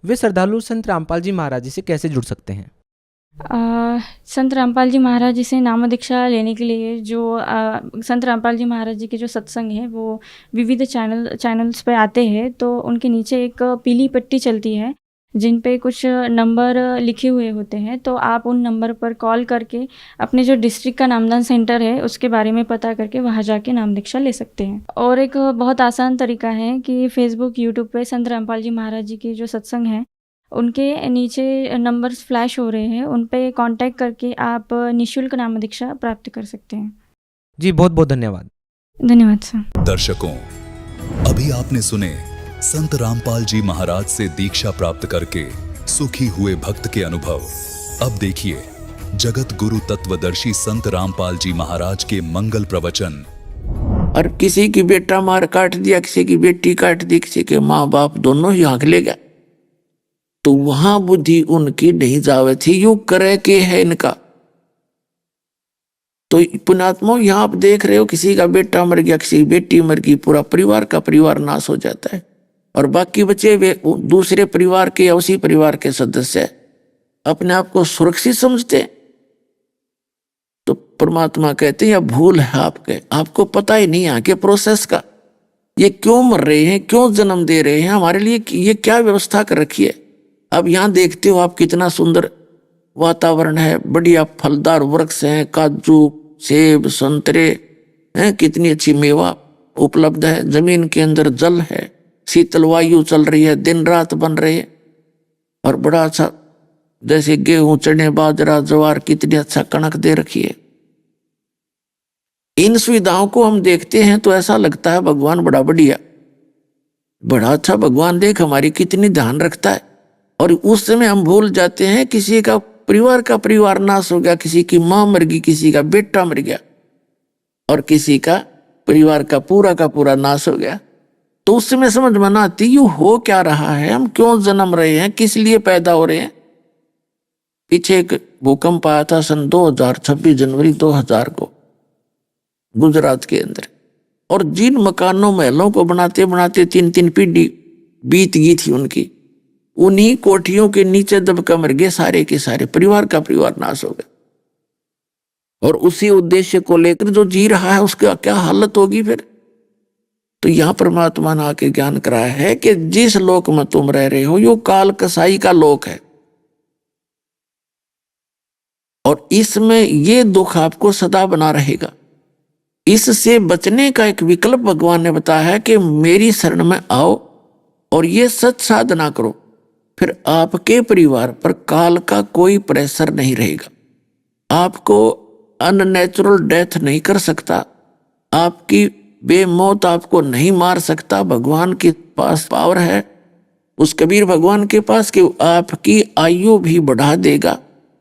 वे श्रद्धालु संत रामपाल जी महाराज जी से कैसे जुड़ सकते हैं? संत रामपाल जी महाराज जी से नाम दीक्षा लेने के लिए जो संत रामपाल जी महाराज जी के जो सत्संग हैं वो विविध चैनल्स पे आते हैं, तो उनके नीचे एक पीली पट्टी चलती है जिन पे कुछ नंबर लिखे हुए होते हैं। तो आप उन नंबर पर कॉल करके अपने जो डिस्ट्रिक्ट का नामदान सेंटर है उसके बारे में पता करके वहाँ जाके नाम दीक्षा ले सकते हैं। और एक बहुत आसान तरीका है कि फेसबुक, यूट्यूब पे संत रामपाल जी महाराज जी के जो सत्संग हैं उनके नीचे नंबर्स फ्लैश हो रहे हैं, उन पे कांटेक्ट करके आप निःशुल्क नाम दीक्षा प्राप्त कर सकते हैं। जी बहुत बहुत धन्यवाद। धन्यवाद सर। दर्शकों, अभी आपने सुने संत रामपाल जी महाराज से दीक्षा प्राप्त करके सुखी हुए भक्त के अनुभव। अब देखिए जगत गुरु तत्वदर्शी संत रामपाल जी महाराज के मंगल प्रवचन। और किसी की बेटा मार काट दिया, किसी की बेटी काट दी, किसी के माँ बाप दोनों ही हाँक ले गया, तो वहां बुद्धि उनकी नहीं जावे थी, यूं करे के है इनका। तो पुण्यात्मा, यहां आप देख रहे हो किसी का बेटा मर गया, किसी की बेटी मर गई, पूरा परिवार का परिवार नाश हो जाता है, और बाकी बचे वे दूसरे परिवार के या उसी परिवार के सदस्य अपने आप को सुरक्षित समझते हैं। तो परमात्मा कहते हैं यह भूल है आपके, आपको पता ही नहीं आगे प्रोसेस का, ये क्यों मर रहे हैं, क्यों जन्म दे रहे हैं, हमारे लिए ये क्या व्यवस्था कर रखी है। अब यहां देखते हो आप कितना सुंदर वातावरण है, बढ़िया फलदार वृक्ष हैं, काजू, सेब, संतरे हैं, कितनी अच्छी मेवा उपलब्ध है, जमीन के अंदर जल है, शीतल वायु चल रही है, दिन रात बन रहे हैं, और बड़ा अच्छा जैसे गेहूं, चने, बाजरा, ज्वार, कितनी अच्छा कणक दे रखी है। इन सुविधाओं को हम देखते हैं तो ऐसा लगता है भगवान बड़ा बढ़िया, बड़ा अच्छा भगवान, देख हमारी कितनी ध्यान रखता है। और उस समय हम भूल जाते हैं किसी का परिवार नाश हो गया, किसी की मां मर गई, किसी का बेटा मर गया, और किसी का परिवार का पूरा नाश हो गया, तो उस समय समझ में ना आती यू हो क्या रहा है, हम क्यों जन्म रहे हैं, किस लिए पैदा हो रहे हैं। पीछे एक भूकंप आया था सन 2026 जनवरी 2000 को गुजरात के अंदर, और जिन मकानों महलों को बनाते बनाते 3-3 पीढ़ी बीत गई थी उनकी, उन्हीं कोठियों के नीचे दबका मर गए सारे के सारे, परिवार का परिवार नाश हो गया। और उसी उद्देश्य को लेकर जो जी रहा है उसका क्या हालत होगी फिर। तो यहां परमात्मा ने आके ज्ञान कराया है कि जिस लोक में तुम रह रहे हो यो काल कसाई का लोक है, और इसमें ये दुख आपको सदा बना रहेगा। इससे बचने का एक विकल्प भगवान ने बताया है कि मेरी शरण में आओ और ये सत साधना करो, फिर आपके परिवार पर काल का कोई प्रेशर नहीं रहेगा, आपको अननेचुरल डेथ नहीं कर सकता, आपकी बेमौत आपको नहीं मार सकता। भगवान के पास पावर है, उस कबीर भगवान के पास, कि आपकी आयु भी बढ़ा देगा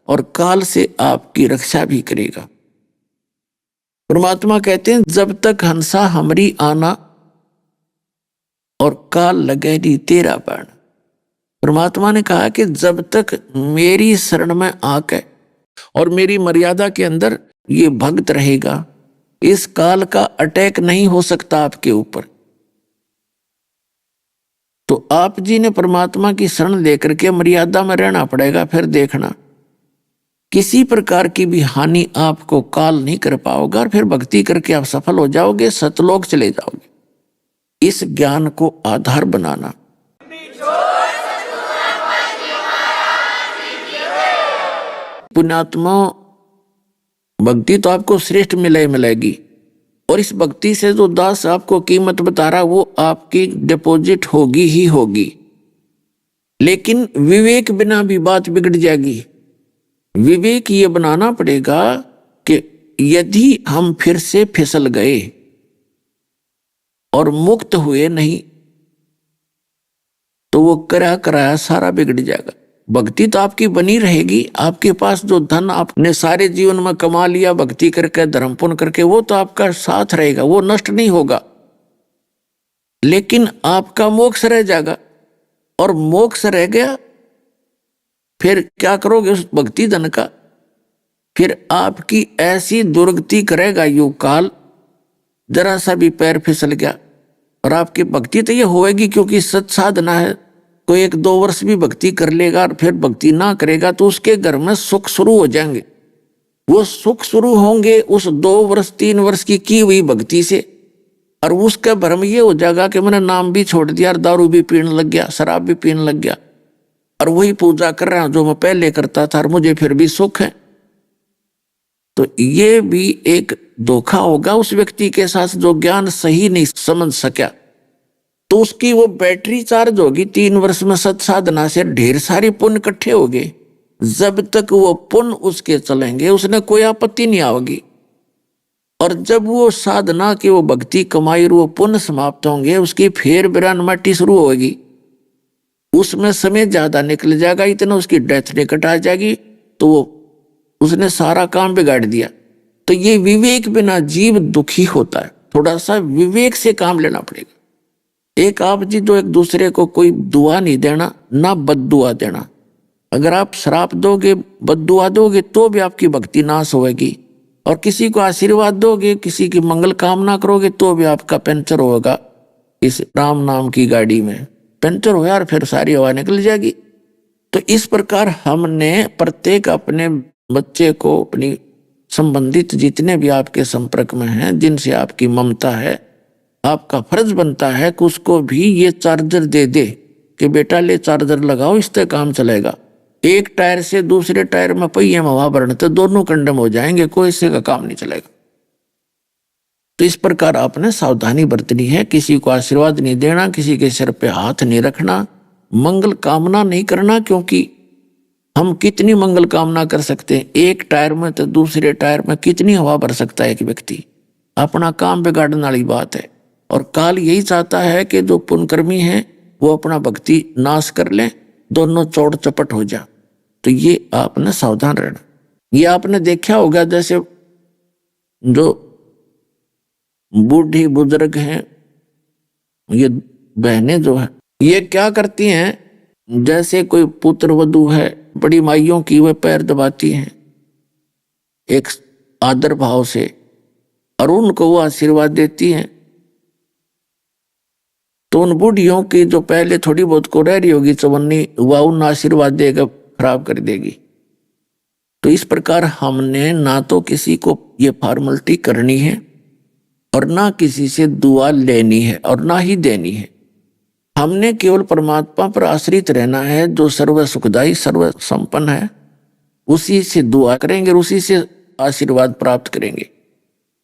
और काल से आपकी रक्षा भी करेगा। परमात्मा कहते हैं जब तक हंसा हमरी आना और काल लगे नी तेरा बाण। परमात्मा ने कहा कि जब तक मेरी शरण में आके और मेरी मर्यादा के अंदर ये भक्त रहेगा, इस काल का अटैक नहीं हो सकता आपके ऊपर। तो आप जी ने परमात्मा की शरण लेकर के मर्यादा में रहना पड़ेगा। फिर देखना किसी प्रकार की भी हानि आपको काल नहीं कर पाओगे, और फिर भक्ति करके आप सफल हो जाओगे, सतलोक चले जाओगे। इस ज्ञान को आधार बनाना। पुण्यात्मा, भक्ति तो आपको श्रेष्ठ मिलेगी, और इस भक्ति से जो दास आपको कीमत बता रहा वो आपकी डिपॉजिट होगी ही होगी। लेकिन विवेक बिना भी बात बिगड़ जाएगी। विवेक ये बनाना पड़ेगा कि यदि हम फिर से फिसल गए और मुक्त हुए नहीं तो वो कराया सारा बिगड़ जाएगा। भक्ति तो आपकी बनी रहेगी, आपके पास जो धन आपने सारे जीवन में कमा लिया भक्ति करके, धर्म पुण्य करके, वो तो आपका साथ रहेगा, वो नष्ट नहीं होगा। लेकिन आपका मोक्ष रह जाएगा, और मोक्ष रह गया फिर क्या करोगे उस भक्ति धन का? फिर आपकी ऐसी दुर्गति करेगा युग काल, जरा सा भी पैर फिसल गया। और आपकी भक्ति तो ये होएगी क्योंकि सत साधना है। कोई 1-2 वर्ष भी भक्ति कर लेगा और फिर भक्ति ना करेगा तो उसके घर में सुख शुरू हो जाएंगे। वो सुख शुरू होंगे उस 2 वर्ष 3 वर्ष की हुई भक्ति से, और उसका भ्रम ये हो जाएगा कि मैंने नाम भी छोड़ दिया, दारू भी पीने लग गया, शराब भी पीने लग गया, और वही पूजा कर रहा हूं जो मैं पहले करता था और मुझे फिर भी सुख है। तो ये भी एक धोखा होगा उस व्यक्ति के साथ जो ज्ञान सही नहीं समझ सका। तो उसकी वो बैटरी चार्ज होगी 3 वर्ष में सत साधना से, ढेर सारी पुण्य इकट्ठे हो गए। जब तक वो पुण्य उसके चलेंगे उसने कोई आपत्ति नहीं आएगी, और जब वो साधना की वो भक्ति कमाई और वो पुण्य समाप्त होंगे, उसकी फेर बिरान माटी शुरू होगी। उसमें समय ज्यादा निकल जाएगा, इतना उसकी डेथ निकट आ जाएगी, तो वो उसने सारा काम बिगाड़ दिया। तो ये विवेक बिना जीव दुखी होता है। थोड़ा सा विवेक से काम लेना पड़ेगा। एक आप जी जो एक दूसरे को कोई दुआ नहीं देना, ना बद्दुआ देना। अगर आप श्राप दोगे, बद्दुआ दोगे तो भी आपकी भक्ति नाश होगी, और किसी को आशीर्वाद दोगे, किसी की मंगल कामना करोगे तो भी आपका पंचर होगा। इस राम नाम की गाड़ी में पंचर हो और फिर सारी हवा निकल जाएगी। तो इस प्रकार हमने प्रत्येक अपने बच्चे को, अपनी संबंधित जितने भी आपके संपर्क में हैं, जिनसे आपकी ममता है, आपका फर्ज बनता है कि उसको भी ये चार्जर दे दे कि बेटा ले चार्जर लगाओ, इससे काम चलेगा। एक टायर से दूसरे टायर में पहिए में हवा भरने तो दोनों कंडम हो जाएंगे, कोई इससे का काम नहीं चलेगा। तो इस प्रकार आपने सावधानी बरतनी है। किसी को आशीर्वाद नहीं देना, किसी के सिर पे हाथ नहीं रखना, मंगल कामना नहीं करना, क्योंकि हम कितनी मंगल कामना कर सकते हैं। एक टायर में तो दूसरे टायर में कितनी हवा भर सकता है एक व्यक्ति। अपना काम बिगाड़ने वाली बात है। और काल यही चाहता है कि जो पुण्यकर्मी हैं वो अपना भक्ति नाश कर लें, दोनों चौड़ चपट हो जा। तो ये आपने सावधान रहना। ये आपने देखा होगा, जैसे जो बूढ़ी बुजुर्ग हैं, ये बहनें जो है, ये क्या करती हैं, जैसे कोई पुत्र वधू है, बड़ी माइयों की वे पैर दबाती हैं एक आदर भाव से, और उनको वो आशीर्वाद देती हैं। तो उन बूढ़ियों की जो पहले थोड़ी बहुत को रह रही होगी चवन्नी, वह उन आशीर्वाद देकर खराब कर देगी। तो इस प्रकार हमने ना तो किसी को ये फॉर्मेलिटी करनी है और ना किसी से दुआ लेनी है और ना ही देनी है। हमने केवल परमात्मा पर आश्रित रहना है, जो सर्व सुखदाई सर्व संपन्न है। उसी से दुआ करेंगे और उसी से आशीर्वाद प्राप्त करेंगे,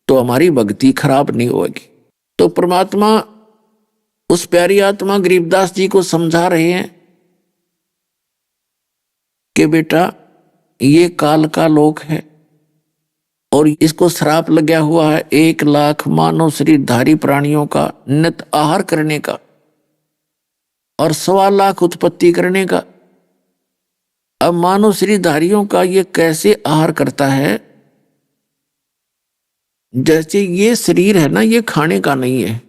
तो हमारी भक्ति खराब नहीं होगी। तो परमात्मा उस प्यारी आत्मा गरीबदास जी को समझा रहे हैं कि बेटा ये काल का लोक है और इसको श्राप लगा हुआ है 1 लाख मानव शरीरधारी प्राणियों का नित आहार करने का और 1.25 लाख उत्पत्ति करने का। अब मानव शरीरधारियों का ये कैसे आहार करता है? जैसे ये शरीर है ना, ये खाने का नहीं है।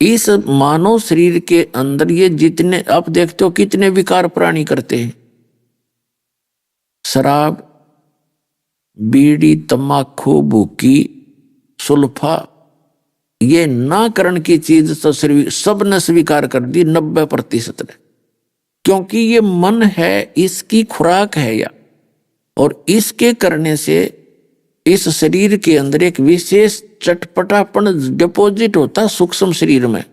इस मानव शरीर के अंदर ये जितने आप देखते हो कितने विकार प्राणी करते हैं, शराब, बीड़ी, तम्बाकू, भूकी, सुल्फा, ये ना करण की चीज तो सब ने स्वीकार कर दी 90% ने, क्योंकि ये मन है, इसकी खुराक है या, और इसके करने से इस शरीर के अंदर एक विशेष चटपटापन डिपॉजिट होता है सूक्ष्म शरीर में,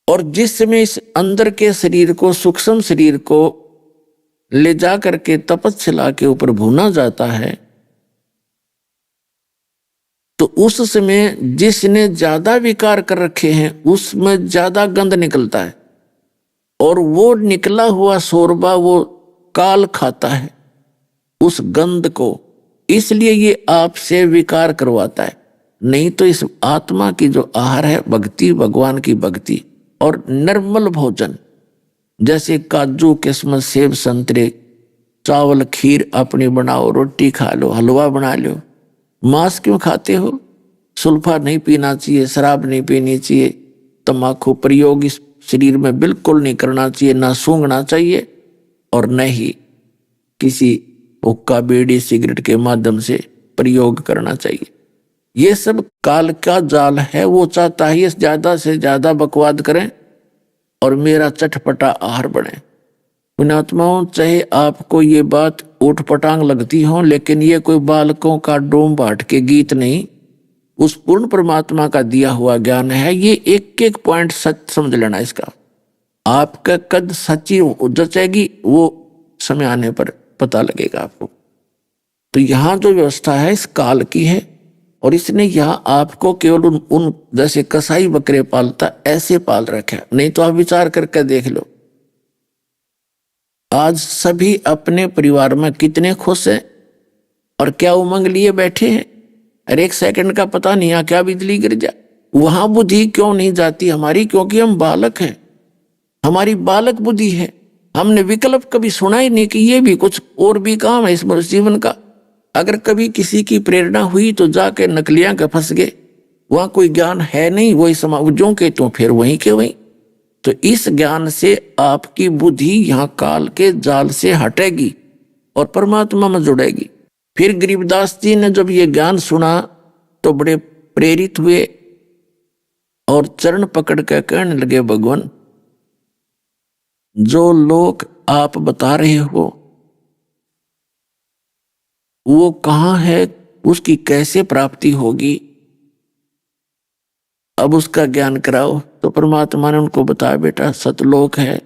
और जिस समय इस अंदर के शरीर को, सूक्ष्म शरीर को ले जा करके तपस्या के ऊपर भुना जाता है, तो उस समय जिसने ज्यादा विकार कर रखे हैं उसमें ज्यादा गंध निकलता है, और वो निकला हुआ शोरबा वो काल खाता है उस गंध को, इसलिए ये आपसे विकार करवाता है। नहीं तो इस आत्मा की जो आहार है भक्ति, भगवान की भक्ति और निर्मल भोजन, जैसे काजू, किस्मत, सेब, संतरे, चावल, खीर अपनी बनाओ, रोटी खा लो, हलवा बना लो। मांस क्यों खाते हो? सुल्फा नहीं पीना चाहिए, शराब नहीं पीनी चाहिए, तम्बाकू प्रयोग इस शरीर में बिल्कुल नहीं करना चाहिए, ना सूंघना चाहिए और न ही किसी हुक्का, बीड़ी, सिगरेट के माध्यम से प्रयोग करना चाहिए। ये सब काल का जाल है। वो चाहता है ज्यादा से ज्यादा बकवाद करें और मेरा चटपटा आहार बने। पुण्यात्माओं, चाहे आपको ये बात ऊट पटांग लगती हो, लेकिन ये कोई बालकों का डोम बाट के गीत नहीं, उस पूर्ण परमात्मा का दिया हुआ ज्ञान है। ये एक एक पॉइंट सच समझ लेना। इसका आपका कद सच्ची जचेगी वो समय आने पर पता लगेगा आपको। तो यहाँ जो व्यवस्था है इस काल की है, और इसने यहाँ आपको केवल उन जैसे कसाई बकरे पालता ऐसे पाल रखा। नहीं तो आप विचार करके देख लो, आज सभी अपने परिवार में कितने खुश हैं और क्या उमंग लिए बैठे हैं। अरे 1 सेकंड का पता नहीं आ क्या बिजली गिर जाए। वहां बुद्धि क्यों नहीं जाती हमारी? क्योंकि हम बालक हैं, हमारी बालक बुद्धि है। हमने विकल्प कभी सुना ही नहीं कि ये भी कुछ और भी काम है इस मनुष्य जीवन का। अगर कभी किसी की प्रेरणा हुई तो जाके नकलियां के फंस गए, वहां कोई ज्ञान है नहीं, वही समाजों के तो फिर वहीं के वहीं। तो इस ज्ञान से आपकी बुद्धि यहाँ काल के जाल से हटेगी और परमात्मा में जुड़ेगी। फिर गरीबदास जी ने जब ये ज्ञान सुना तो बड़े प्रेरित हुए और चरण पकड़ कर कहने लगे, भगवान जो लोक आप बता रहे हो वो कहाँ है, उसकी कैसे प्राप्ति होगी, अब उसका ज्ञान कराओ। तो परमात्मा ने उनको बताया, बेटा सतलोक है,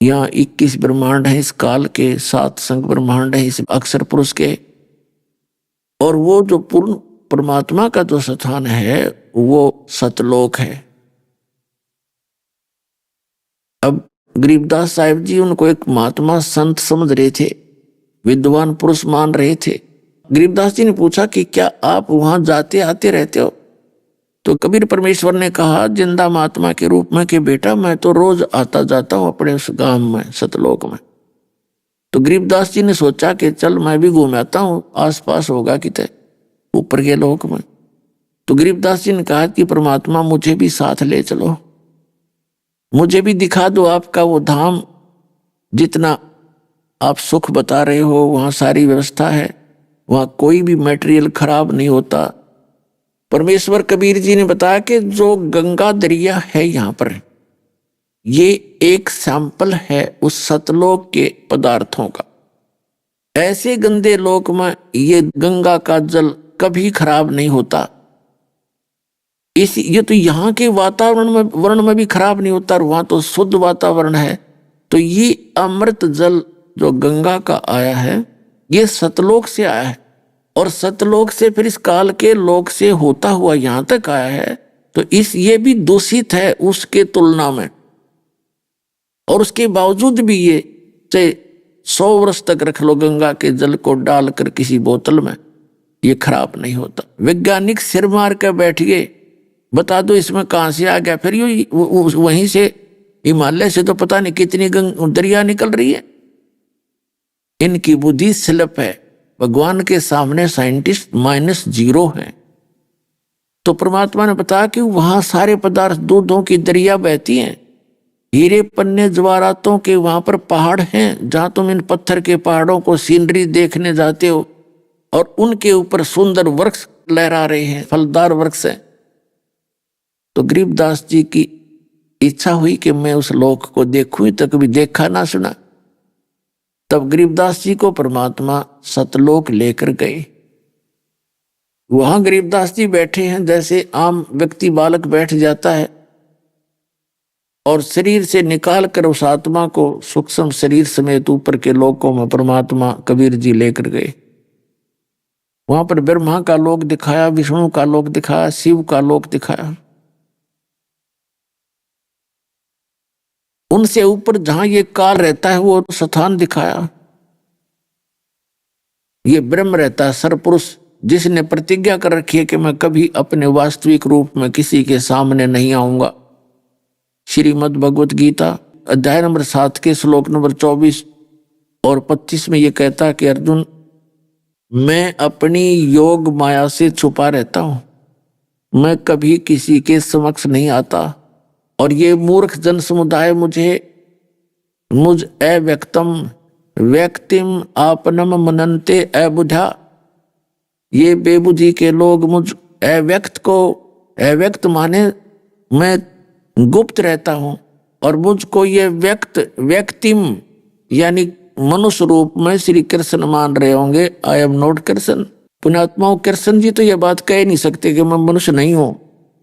यहाँ 21 ब्रह्मांड है इस काल के, 7 संग ब्रह्मांड है इस अक्षर पुरुष के, और वो जो पूर्ण परमात्मा का जो स्थान है वो सतलोक है। अब गरीबदास साहिब जी उनको एक महात्मा संत समझ रहे थे, विद्वान पुरुष मान रहे थे। गरीबदास जी ने पूछा कि क्या आप वहां जाते आते रहते हो? तो कबीर परमेश्वर ने कहा जिंदा महात्मा के रूप में कि बेटा मैं तो रोज आता जाता हूं अपने उस गांव में, सतलोक में। तो गरीबदास जी ने सोचा कि चल मैं भी घूम आता हूं, आसपास होगा कितने ऊपर के लोक में। तो गरीबदास जी ने कहा कि परमात्मा मुझे भी साथ ले चलो, मुझे भी दिखा दो आपका वो धाम, जितना आप सुख बता रहे हो वहां सारी व्यवस्था है, वहां कोई भी मटेरियल खराब नहीं होता। परमेश्वर कबीर जी ने बताया कि जो गंगा दरिया है यहाँ पर, ये एक सैंपल है उस सतलोक के पदार्थों का। ऐसे गंदे लोक में ये गंगा का जल कभी खराब नहीं होता। ये तो यहाँ के वर्ण में भी खराब नहीं होता, और वहां तो शुद्ध वातावरण है। तो ये अमृत जल जो गंगा का आया है, ये सतलोक से आया है, और सतलोक से फिर इस काल के लोक से होता हुआ यहां तक आया है। तो ये भी दूषित है उसके तुलना में, और उसके बावजूद भी ये चाहे 100 वर्ष तक रख लो गंगा के जल को डालकर किसी बोतल में, ये खराब नहीं होता। वैज्ञानिक सिर मार कर बैठ गए, बता दो इसमें कहां से आ गया। फिर ये वहीं से हिमालय से तो पता नहीं कितनी दरिया निकल रही है। इनकी बुद्धि स्लिप है। भगवान के सामने साइंटिस्ट -0 है। तो परमात्मा ने बताया कि वहां सारे पदार्थ, दूधों की दरिया बहती हैं, हीरे पन्ने जवाहरातों के वहां पर पहाड़ हैं, जहां तुम इन पत्थर के पहाड़ों को सीनरी देखने जाते हो, और उनके ऊपर सुंदर वृक्ष लहरा रहे हैं, फलदार वृक्ष है। तो गरीबदास जी की इच्छा हुई कि मैं उस लोक को देखूं, तो कभी देखा ना सुना। तब गरीबदास जी को परमात्मा सतलोक लेकर गए। वहां गरीबदास जी बैठे हैं, जैसे आम व्यक्ति बालक बैठ जाता है, और शरीर से निकाल कर उस आत्मा को सूक्ष्म शरीर समेत ऊपर के लोकों में परमात्मा कबीर जी लेकर गए। वहां पर ब्रह्मा का लोक दिखाया, विष्णु का लोक दिखाया, शिव का लोक दिखाया। उनसे ऊपर जहां ये काल रहता है वो स्थान दिखाया। ये ब्रह्म रहता है, सरपुरुष, जिसने प्रतिज्ञा कर रखी है कि मैं कभी अपने वास्तविक रूप में किसी के सामने नहीं आऊंगा। श्रीमद् भगवत गीता अध्याय नंबर 7 के श्लोक नंबर 24 और 25 में ये कहता है कि अर्जुन, मैं अपनी योग माया से छुपा रहता हूं, मैं कभी किसी के समक्ष नहीं आता, और ये मूर्ख जन समुदाय मुझ अव्यक्तम व्यक्तिम आपनम मनन्ते अबुझा, ये बेबुझी के लोग मुझ अव्यक्त माने मैं गुप्त रहता हूं, और मुझको ये व्यक्तिम यानी मनुष्य रूप में श्री कृष्ण मान रहे होंगे। I am not Krishna. पुण्यात्माओं, कृष्ण जी तो ये बात कह नहीं सकते कि मैं मनुष्य नहीं हूं।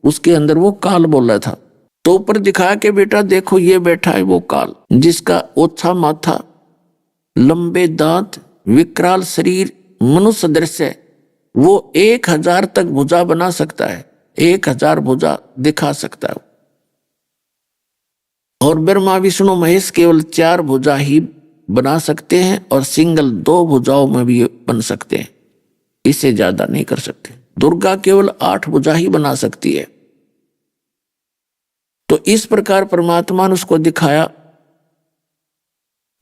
उसके अंदर वो काल बोल रहा था। तो ऊपर दिखाया कि बेटा देखो ये बैठा है वो काल, जिसका ओछा माथा, लंबे दांत, विकराल शरीर, मनुष्य दृश्य, वो 1000 तक भुजा बना सकता है, 1000 भुजा दिखा सकता है। और ब्रह्मा विष्णु महेश केवल 4 भुजा ही बना सकते हैं, और सिंगल 2 भुजाओं में भी बन सकते हैं, इससे ज्यादा नहीं कर सकते। दुर्गा केवल 8 भुजा ही बना सकती है। तो इस प्रकार परमात्मा ने उसको दिखाया।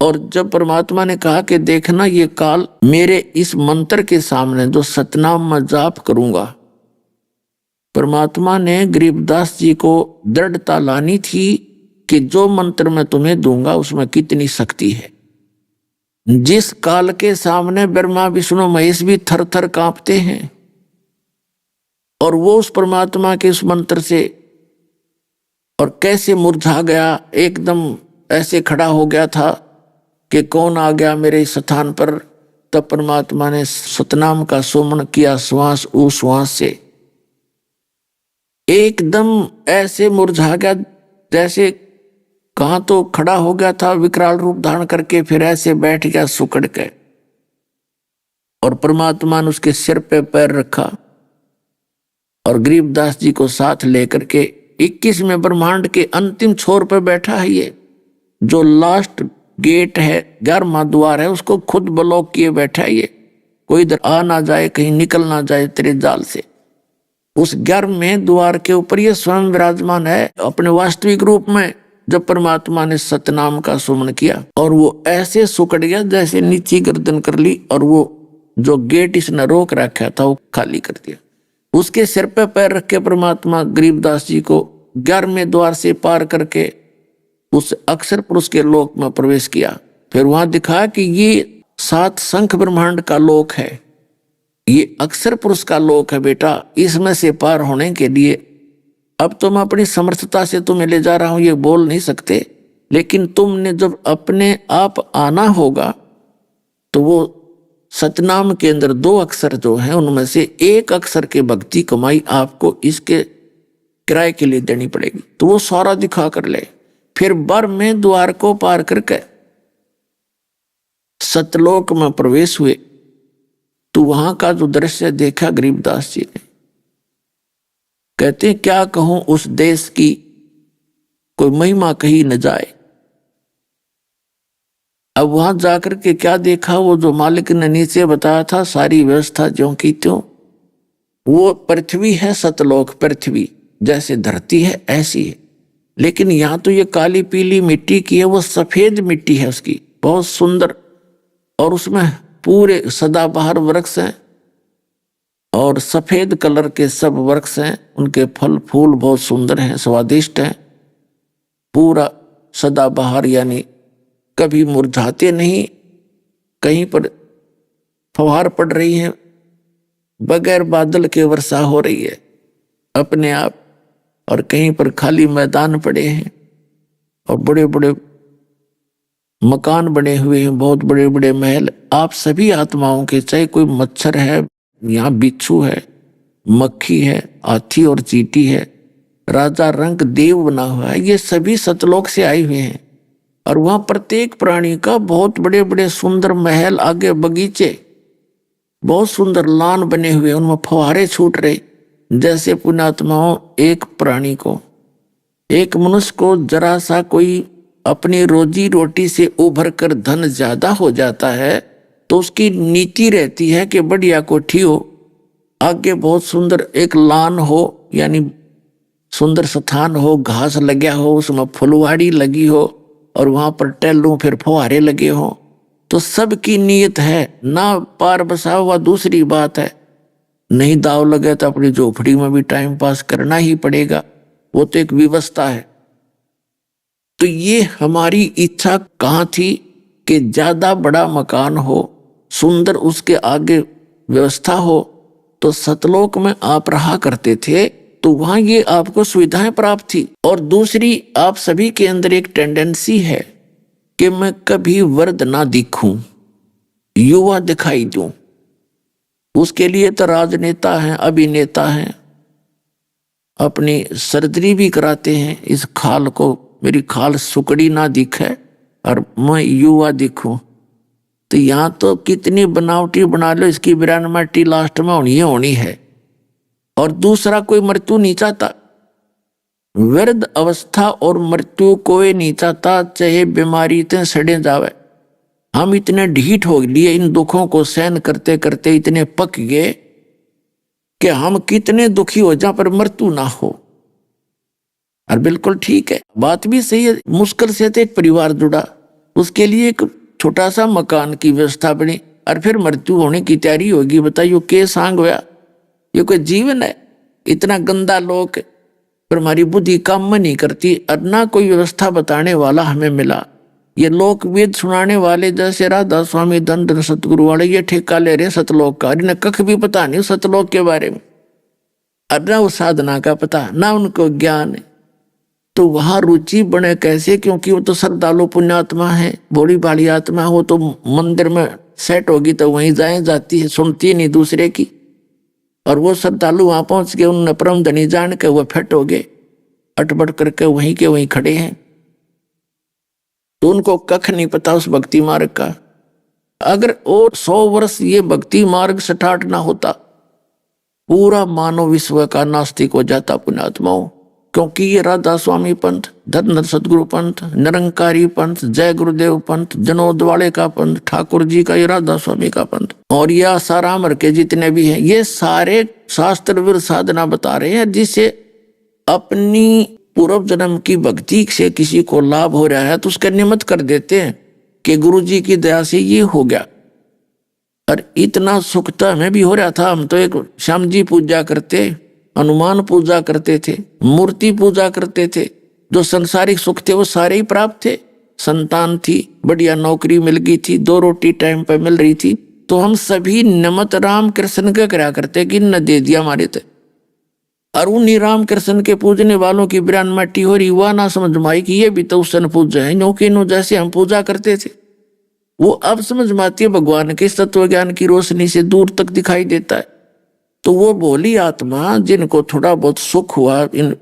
और जब परमात्मा ने कहा कि देखना ये काल मेरे इस मंत्र के सामने जो सतनाम मैं जाप करूंगा, परमात्मा ने गरीबदास जी को दृढ़ता लानी थी कि जो मंत्र मैं तुम्हें दूंगा उसमें कितनी शक्ति है। जिस काल के सामने ब्रह्मा विष्णु महेश भी थर थर कांपते हैं, और वो उस परमात्मा के उस मंत्र से और कैसे मुरझा गया, एकदम ऐसे खड़ा हो गया था कि कौन आ गया मेरे स्थान पर। तब परमात्मा ने सतनाम का सुमन किया, श्वास उश्वास से एकदम ऐसे मुरझा गया, जैसे कहां तो खड़ा हो गया था विकराल रूप धारण करके, फिर ऐसे बैठ गया सुकड़ के, और परमात्मा ने उसके सिर पे पैर रखा, और गरीबदास जी को साथ लेकर के 21वें ब्रह्मांड के अंतिम छोर पर बैठा है। ये जो लास्ट गेट है, 11वां द्वार है, उसको खुद ब्लॉक किए बैठा है। ये कोई इधर आ ना जाए, कहीं निकल ना जाए तेरे जाल से। उस 11वें द्वार के ऊपर ये स्वयं विराजमान है अपने वास्तविक रूप में। जब परमात्मा ने सतनाम का सुमन किया, और वो ऐसे सुकड़ गया जैसे नीची गर्दन कर ली, और वो जो गेट इसने रोक रखा था वो खाली कर दिया। उसके सिर पे पैर रख के परमात्मा गरीबदास जी को 11वें द्वार से पार करके उस अक्षर पुरुष के लोक में प्रवेश किया। फिर वहां दिखा कि ये 7 शंख ब्रह्मांड का लोक है, ये अक्षर पुरुष का लोक है बेटा। इसमें से पार होने के लिए अब तुम अपनी समर्थता से तुम्हें ले जा रहा हूं ये बोल नहीं सकते, लेकिन तुमने जब अपने आप आना होगा तो वो सतनाम के अंदर 2 अक्षर जो हैं उनमें से 1 अक्षर के भक्ति कमाई आपको इसके किराए के लिए देनी पड़ेगी। तो वो सारा दिखा कर ले, फिर बर में द्वार को पार करके सतलोक में प्रवेश हुए। तो वहां का जो दृश्य देखा गरीबदास जी ने, कहते हैं क्या कहूं उस देश की, कोई महिमा कही न जाए। अब वहां जाकर के क्या देखा, वो जो मालिक ने नीचे बताया था सारी व्यवस्था ज्यों की त्यों, वो पृथ्वी है सतलोक, पृथ्वी जैसे धरती है ऐसी है, लेकिन यहां तो ये काली पीली मिट्टी की है, वो सफेद मिट्टी है उसकी, बहुत सुंदर, और उसमें पूरे सदाबहार वृक्ष हैं और सफेद कलर के सब वृक्ष हैं, उनके फल फूल बहुत सुंदर हैं, स्वादिष्ट हैं, पूरा सदाबहार, यानी कभी मुरझाते नहीं, कहीं पर फुहार पड़ रही है, बगैर बादल के वर्षा हो रही है अपने आप, और कहीं पर खाली मैदान पड़े हैं और बड़े बड़े मकान बने हुए हैं, बहुत बड़े बड़े महल। आप सभी आत्माओं के, चाहे कोई मच्छर है, यहाँ बिच्छू है, मक्खी है, हाथी और चींटी है, राजा रंग देव बना हुआ है, ये सभी सतलोक से आए हुए हैं। और वहां प्रत्येक प्राणी का बहुत बड़े बड़े सुंदर महल, आगे बगीचे, बहुत सुंदर लान बने हुए, उनमें फुहारे छूट रहे। जैसे पुण्यात्माओं, एक प्राणी को, एक मनुष्य को जरा सा कोई अपनी रोजी रोटी से उभर कर धन ज्यादा हो जाता है तो उसकी नीति रहती है कि बढ़िया कोठी हो, आगे बहुत सुंदर एक लान हो, यानी सुंदर स्थान हो, घास लगा हो, उसमें फुलवाड़ी लगी हो और वहां पर टहलूं, फिर फुहारे लगे हो। तो सबकी नीयत है ना, पार बसा हुआ दूसरी बात है, नहीं दाव लगे तो अपनी झोपड़ी में भी टाइम पास करना ही पड़ेगा, वो तो एक व्यवस्था है। तो ये हमारी इच्छा कहाँ थी कि ज्यादा बड़ा मकान हो, सुंदर उसके आगे व्यवस्था हो। तो सतलोक में आप रहा करते थे तो वहां ये आपको सुविधाएं प्राप्त थी। और दूसरी, आप सभी के अंदर एक टेंडेंसी है कि मैं कभी वृद्ध ना दिखूं, युवा दिखाई दूं। उसके लिए तो राजनेता हैं, अभिनेता हैं, अपनी सर्जरी भी कराते हैं, इस खाल को, मेरी खाल सुकड़ी ना दिखे और मैं युवा दिखूं। तो यहां तो कितनी बनावटी बना लो, इसकी बिरानमाटी लास्ट में होनी है। और दूसरा, कोई मृत्यु नहीं चाहता, वृद्ध अवस्था और मृत्यु कोई नहीं चाहता, चाहे बीमारी इतने सड़े जावे। हम इतने ढीठ हो लिए, इन दुखों को सहन करते करते इतने पक गए कि हम कितने दुखी हो जहां पर मृत्यु ना हो। और बिल्कुल ठीक है, बात भी सही है, मुश्किल से तो एक परिवार जुड़ा, उसके लिए एक छोटा सा मकान की व्यवस्था बनी और फिर मृत्यु होने की तैयारी होगी। बताइए के सांग हुआ, ये कोई जीवन है? इतना गंदा लोक, पर हमारी बुद्धि काम में नहीं करती और ना कोई व्यवस्था बताने वाला हमें मिला। ये लोक वेद सुनाने वाले जैसे राधा स्वामी धन धन सतगुरु वाले ये ठेका ले रहे सतलोक का, इन्हें कख भी पता नहीं सतलोक के बारे में, और ना उस साधना का पता, ना उनको ज्ञान है। तो वहां रुचि बने कैसे? क्योंकि वो तो श्रद्धालु पुण्यात्मा है, भोली भाली आत्मा हो, तो मंदिर में सेट होगी तो वहीं जाती है, सुनती नहीं दूसरे की। और वो श्रद्धालु वहां पहुंच के उन्होंने परम धनी जान के वो फिट हो गए, अटपट करके वहीं के वहीं खड़े हैं। तो उनको कख नहीं पता उस भक्ति मार्ग का। अगर और 100 वर्ष ये भक्ति मार्ग स्टार्ट ना होता, पूरा मानव विश्व का नास्तिक हो जाता पुण्यात्माओं। क्योंकि ये राधा स्वामी पंथ, धन सतगुरु पंथ, निरंकारी पंथ, जय गुरुदेव पंथ, जनोद वाले का पंथ, ठाकुर जी का, ये राधा स्वामी का पंथ, और ये आसाराम के जितने भी हैं, ये सारे शास्त्र विरुद्ध साधना बता रहे हैं, जिससे अपनी पूर्व जन्म की भक्ति से किसी को लाभ हो रहा है तो उसका निमित्त कर देते हैं कि गुरु जी की दया से ये हो गया। और इतना सुख तो हमें भी हो रहा था। हम तो एक श्याम जी पूजा करते, हनुमान पूजा करते थे, मूर्ति पूजा करते थे, जो संसारिक सुख थे वो सारे ही प्राप्त थे। संतान थी, बढ़िया नौकरी मिल गई थी, 2 रोटी टाइम पर मिल रही थी, तो हम सभी नमत राम कृष्ण का करा करते कि न दे दिया हमारे थे। और उन्हीं राम कृष्ण के पूजने वालों की बिरान मट्टी हो रही, वह ना समझ माई कि ये भी तो उस सन पूजा है, क्योंकि जैसे हम पूजा करते थे। वो अब समझ में आती है, भगवान के तत्व ज्ञान की रोशनी से दूर तक दिखाई देता है। तो वो भोली आत्मा जिनको थोड़ा बहुत सुख हुआ, इन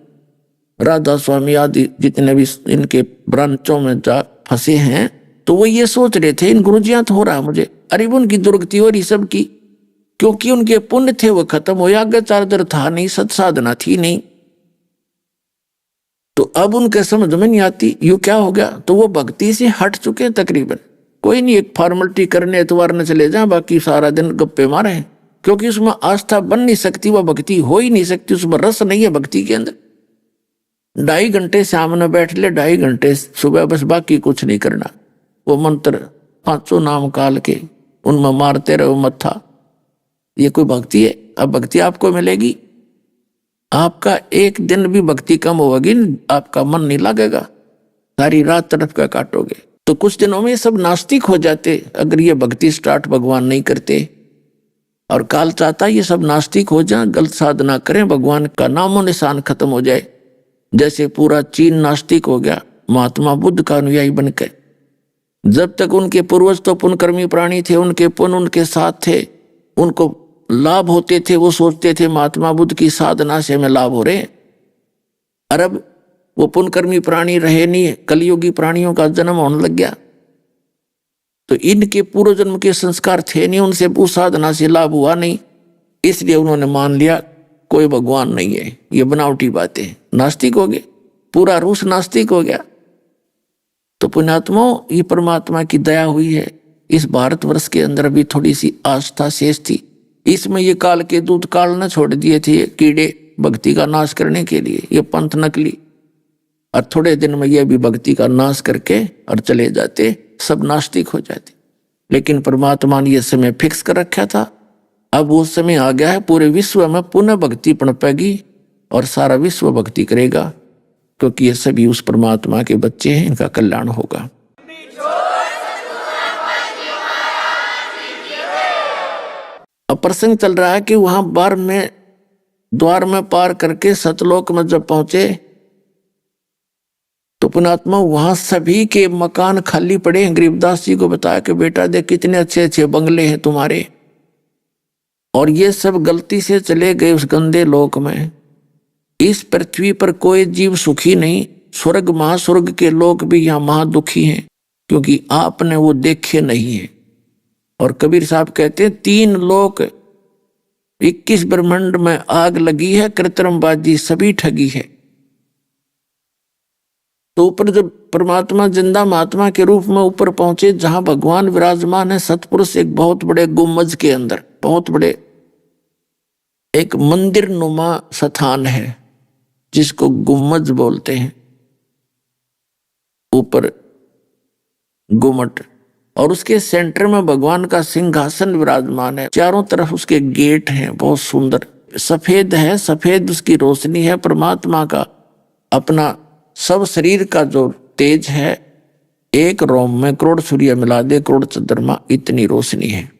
राधा स्वामी आदि जितने भी इनके ब्रांचों में जा फंसे हैं, तो वो ये सोच रहे थे इन गुरुजियां तो हो रहा मुझे, अरे उनकी दुर्गति हो रही सबकी, क्योंकि उनके पुण्य थे वो खत्म हो, आज्ञाचार्य था नहीं, सत्साधना थी नहीं। तो अब उनके समझ में नहीं आती यू क्या हो गया, तो वो भक्ति से हट चुके हैं तकरीबन। कोई नहीं, एक फॉर्मेलिटी करने एतवार न चले जाए, बाकी सारा दिन गप्पे मारे हैं, क्योंकि उसमें आस्था बन नहीं सकती, वह भक्ति हो ही नहीं सकती, उसमें रस नहीं है भक्ति के अंदर। 2.5 घंटे सामने बैठ ले, 2.5 घंटे सुबह, बस बाकी कुछ नहीं करना। वो मंत्र 500 नाम काल के उनमें मारते रहो मत्था, ये कोई भक्ति है? अब भक्ति आपको मिलेगी, आपका एक दिन भी भक्ति कम होगी, आपका मन नहीं लगेगा, सारी रात तरफ का काटोगे। तो कुछ दिनों में सब नास्तिक हो जाते अगर ये भक्ति स्टार्ट भगवान नहीं करते। और काल चाहता ये सब नास्तिक हो जाए, गलत साधना करें, भगवान का नामो निशान खत्म हो जाए। जैसे पूरा चीन नास्तिक हो गया महात्मा बुद्ध का अनुयायी बनकर। जब तक उनके पूर्वज तो पुण्यकर्मी प्राणी थे, उनके पुण्य उनके साथ थे, उनको लाभ होते थे, वो सोचते थे महात्मा बुद्ध की साधना से हमें लाभ हो रहे हैं। अरब वो पुण्यकर्मी प्राणी रहे नहीं, कलयुगी प्राणियों का जन्म होने लग गया, तो इनके पूर्व जन्म के संस्कार थे नहीं, उनसे वो साधना से लाभ हुआ नहीं, इसलिए उन्होंने मान लिया कोई भगवान नहीं है, ये बनावटी बातें, नास्तिक हो गए, पूरा रूस नास्तिक हो गया। तो पुण्यात्माओं, ये परमात्मा की दया हुई है, इस भारतवर्ष के अंदर भी थोड़ी सी आस्था शेष थी, इसमें ये काल के दूत काल न छोड़ दिए थे ये कीड़े भक्ति का नाश करने के लिए, ये पंथ नकली, और थोड़े दिन में ये भी भक्ति का नाश करके और चले जाते, सब नास्तिक हो जाते। लेकिन परमात्मा ने यह समय फिक्स कर रखा था, अब वो समय आ गया है, पूरे विश्व में पुनः भक्ति पनपेगी और सारा विश्व भक्ति करेगा, क्योंकि ये सभी उस परमात्मा के बच्चे हैं, इनका कल्याण होगा। अब प्रसंग चल रहा है कि वहां बार में द्वार में पार करके सतलोक में जब पहुंचे तो पुण्यात्मा वहां सभी के मकान खाली पड़े हैं। गरीबदास जी को बताया कि बेटा देख कितने अच्छे अच्छे बंगले हैं तुम्हारे, और ये सब गलती से चले गए उस गंदे लोक में। इस पृथ्वी पर कोई जीव सुखी नहीं, स्वर्ग महास्वर्ग के लोग भी यहाँ महादुखी हैं, क्योंकि आपने वो देखे नहीं है। और कबीर साहब कहते हैं 3 लोक 21 ब्रह्मांड में आग लगी है, कृत्रिमबाजी सभी ठगी है। तो ऊपर जब परमात्मा जिंदा महात्मा के रूप में ऊपर पहुंचे, जहां भगवान विराजमान है सतपुरुष, एक बहुत बड़े गुम्बज के अंदर, बहुत बड़े एक मंदिर नुमा स्थान है जिसको गुम्बज बोलते हैं, ऊपर गुमट, और उसके सेंटर में भगवान का सिंहासन विराजमान है। चारों तरफ उसके गेट हैं, बहुत सुंदर, सफेद है, सफेद उसकी रोशनी है। परमात्मा का अपना सब शरीर का जो तेज है, एक रोम में करोड़ सूर्य मिला दे, करोड़ चंद्रमा, इतनी रोशनी है।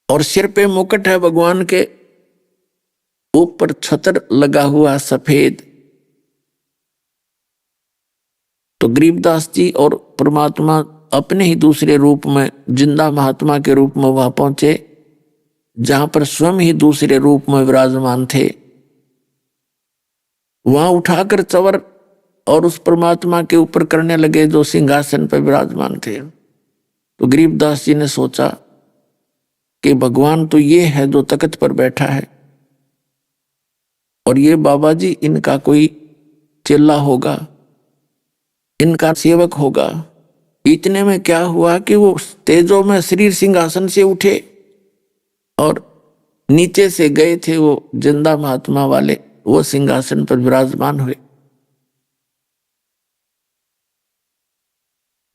और सिर पे मुकुट है भगवान के, ऊपर छतर लगा हुआ सफेद। तो गरीबदास जी और परमात्मा अपने ही दूसरे रूप में, जिंदा महात्मा के रूप में वहां पहुंचे, जहां पर स्वयं ही दूसरे रूप में विराजमान थे। वहां उठाकर चवर और उस परमात्मा के ऊपर करने लगे जो सिंहासन पर विराजमान थे। तो गरीबदास जी ने सोचा कि भगवान तो ये है जो तख्त पर बैठा है, और ये बाबा जी इनका कोई चेला होगा, इनका सेवक होगा। इतने में क्या हुआ कि वो तेजो में शरीर सिंहासन से उठे और नीचे से गए थे वो जिंदा महात्मा वाले, वो सिंहासन पर विराजमान हुए।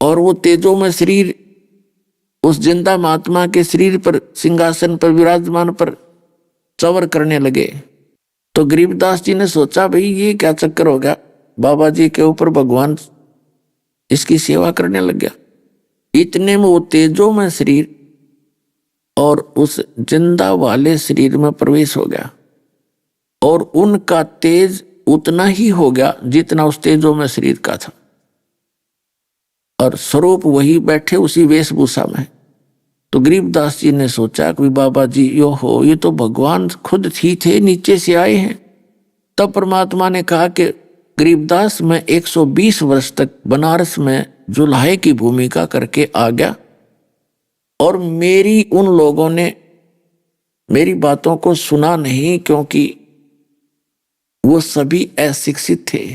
और वो तेजो में शरीर उस जिंदा महात्मा के शरीर पर, सिंहासन पर विराजमान पर चवर करने लगे। तो गरीबदास जी ने सोचा भाई ये क्या चक्कर हो गया, बाबा जी के ऊपर भगवान इसकी सेवा करने लग गया। इतने में वो तेजो में शरीर और उस जिंदा वाले शरीर में प्रवेश हो गया, और उनका तेज उतना ही हो गया जितना उस तेजो में शरीर का था। और स्वरूप वही बैठे उसी वेशभूषा में। तो गरीबदास जी ने सोचा कि बाबा जी यो हो, ये तो भगवान खुद ही थे, नीचे से आए हैं। तब परमात्मा ने कहा कि गरीबदास मैं 120 वर्ष तक बनारस में जुल्हे की भूमिका करके आ गया और मेरी उन लोगों ने मेरी बातों को सुना नहीं, क्योंकि वो सभी अशिक्षित थे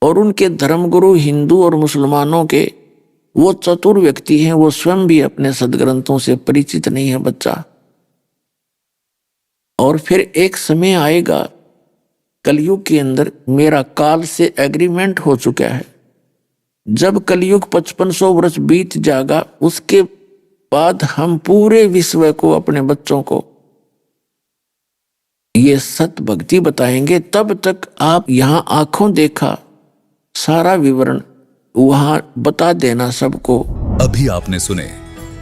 और उनके धर्मगुरु हिंदू और मुसलमानों के वो चतुर व्यक्ति हैं, वो स्वयं भी अपने सदग्रंथों से परिचित नहीं है बच्चा। और फिर एक समय आएगा कलयुग के अंदर, मेरा काल से एग्रीमेंट हो चुका है, जब कलयुग 5500 वर्ष बीत जाएगा उसके बाद हम पूरे विश्व को, अपने बच्चों को ये सत भक्ति बताएंगे। तब तक आप यहाँ आंखों देखा सारा विवरण वहां बता देना सबको। अभी आपने सुने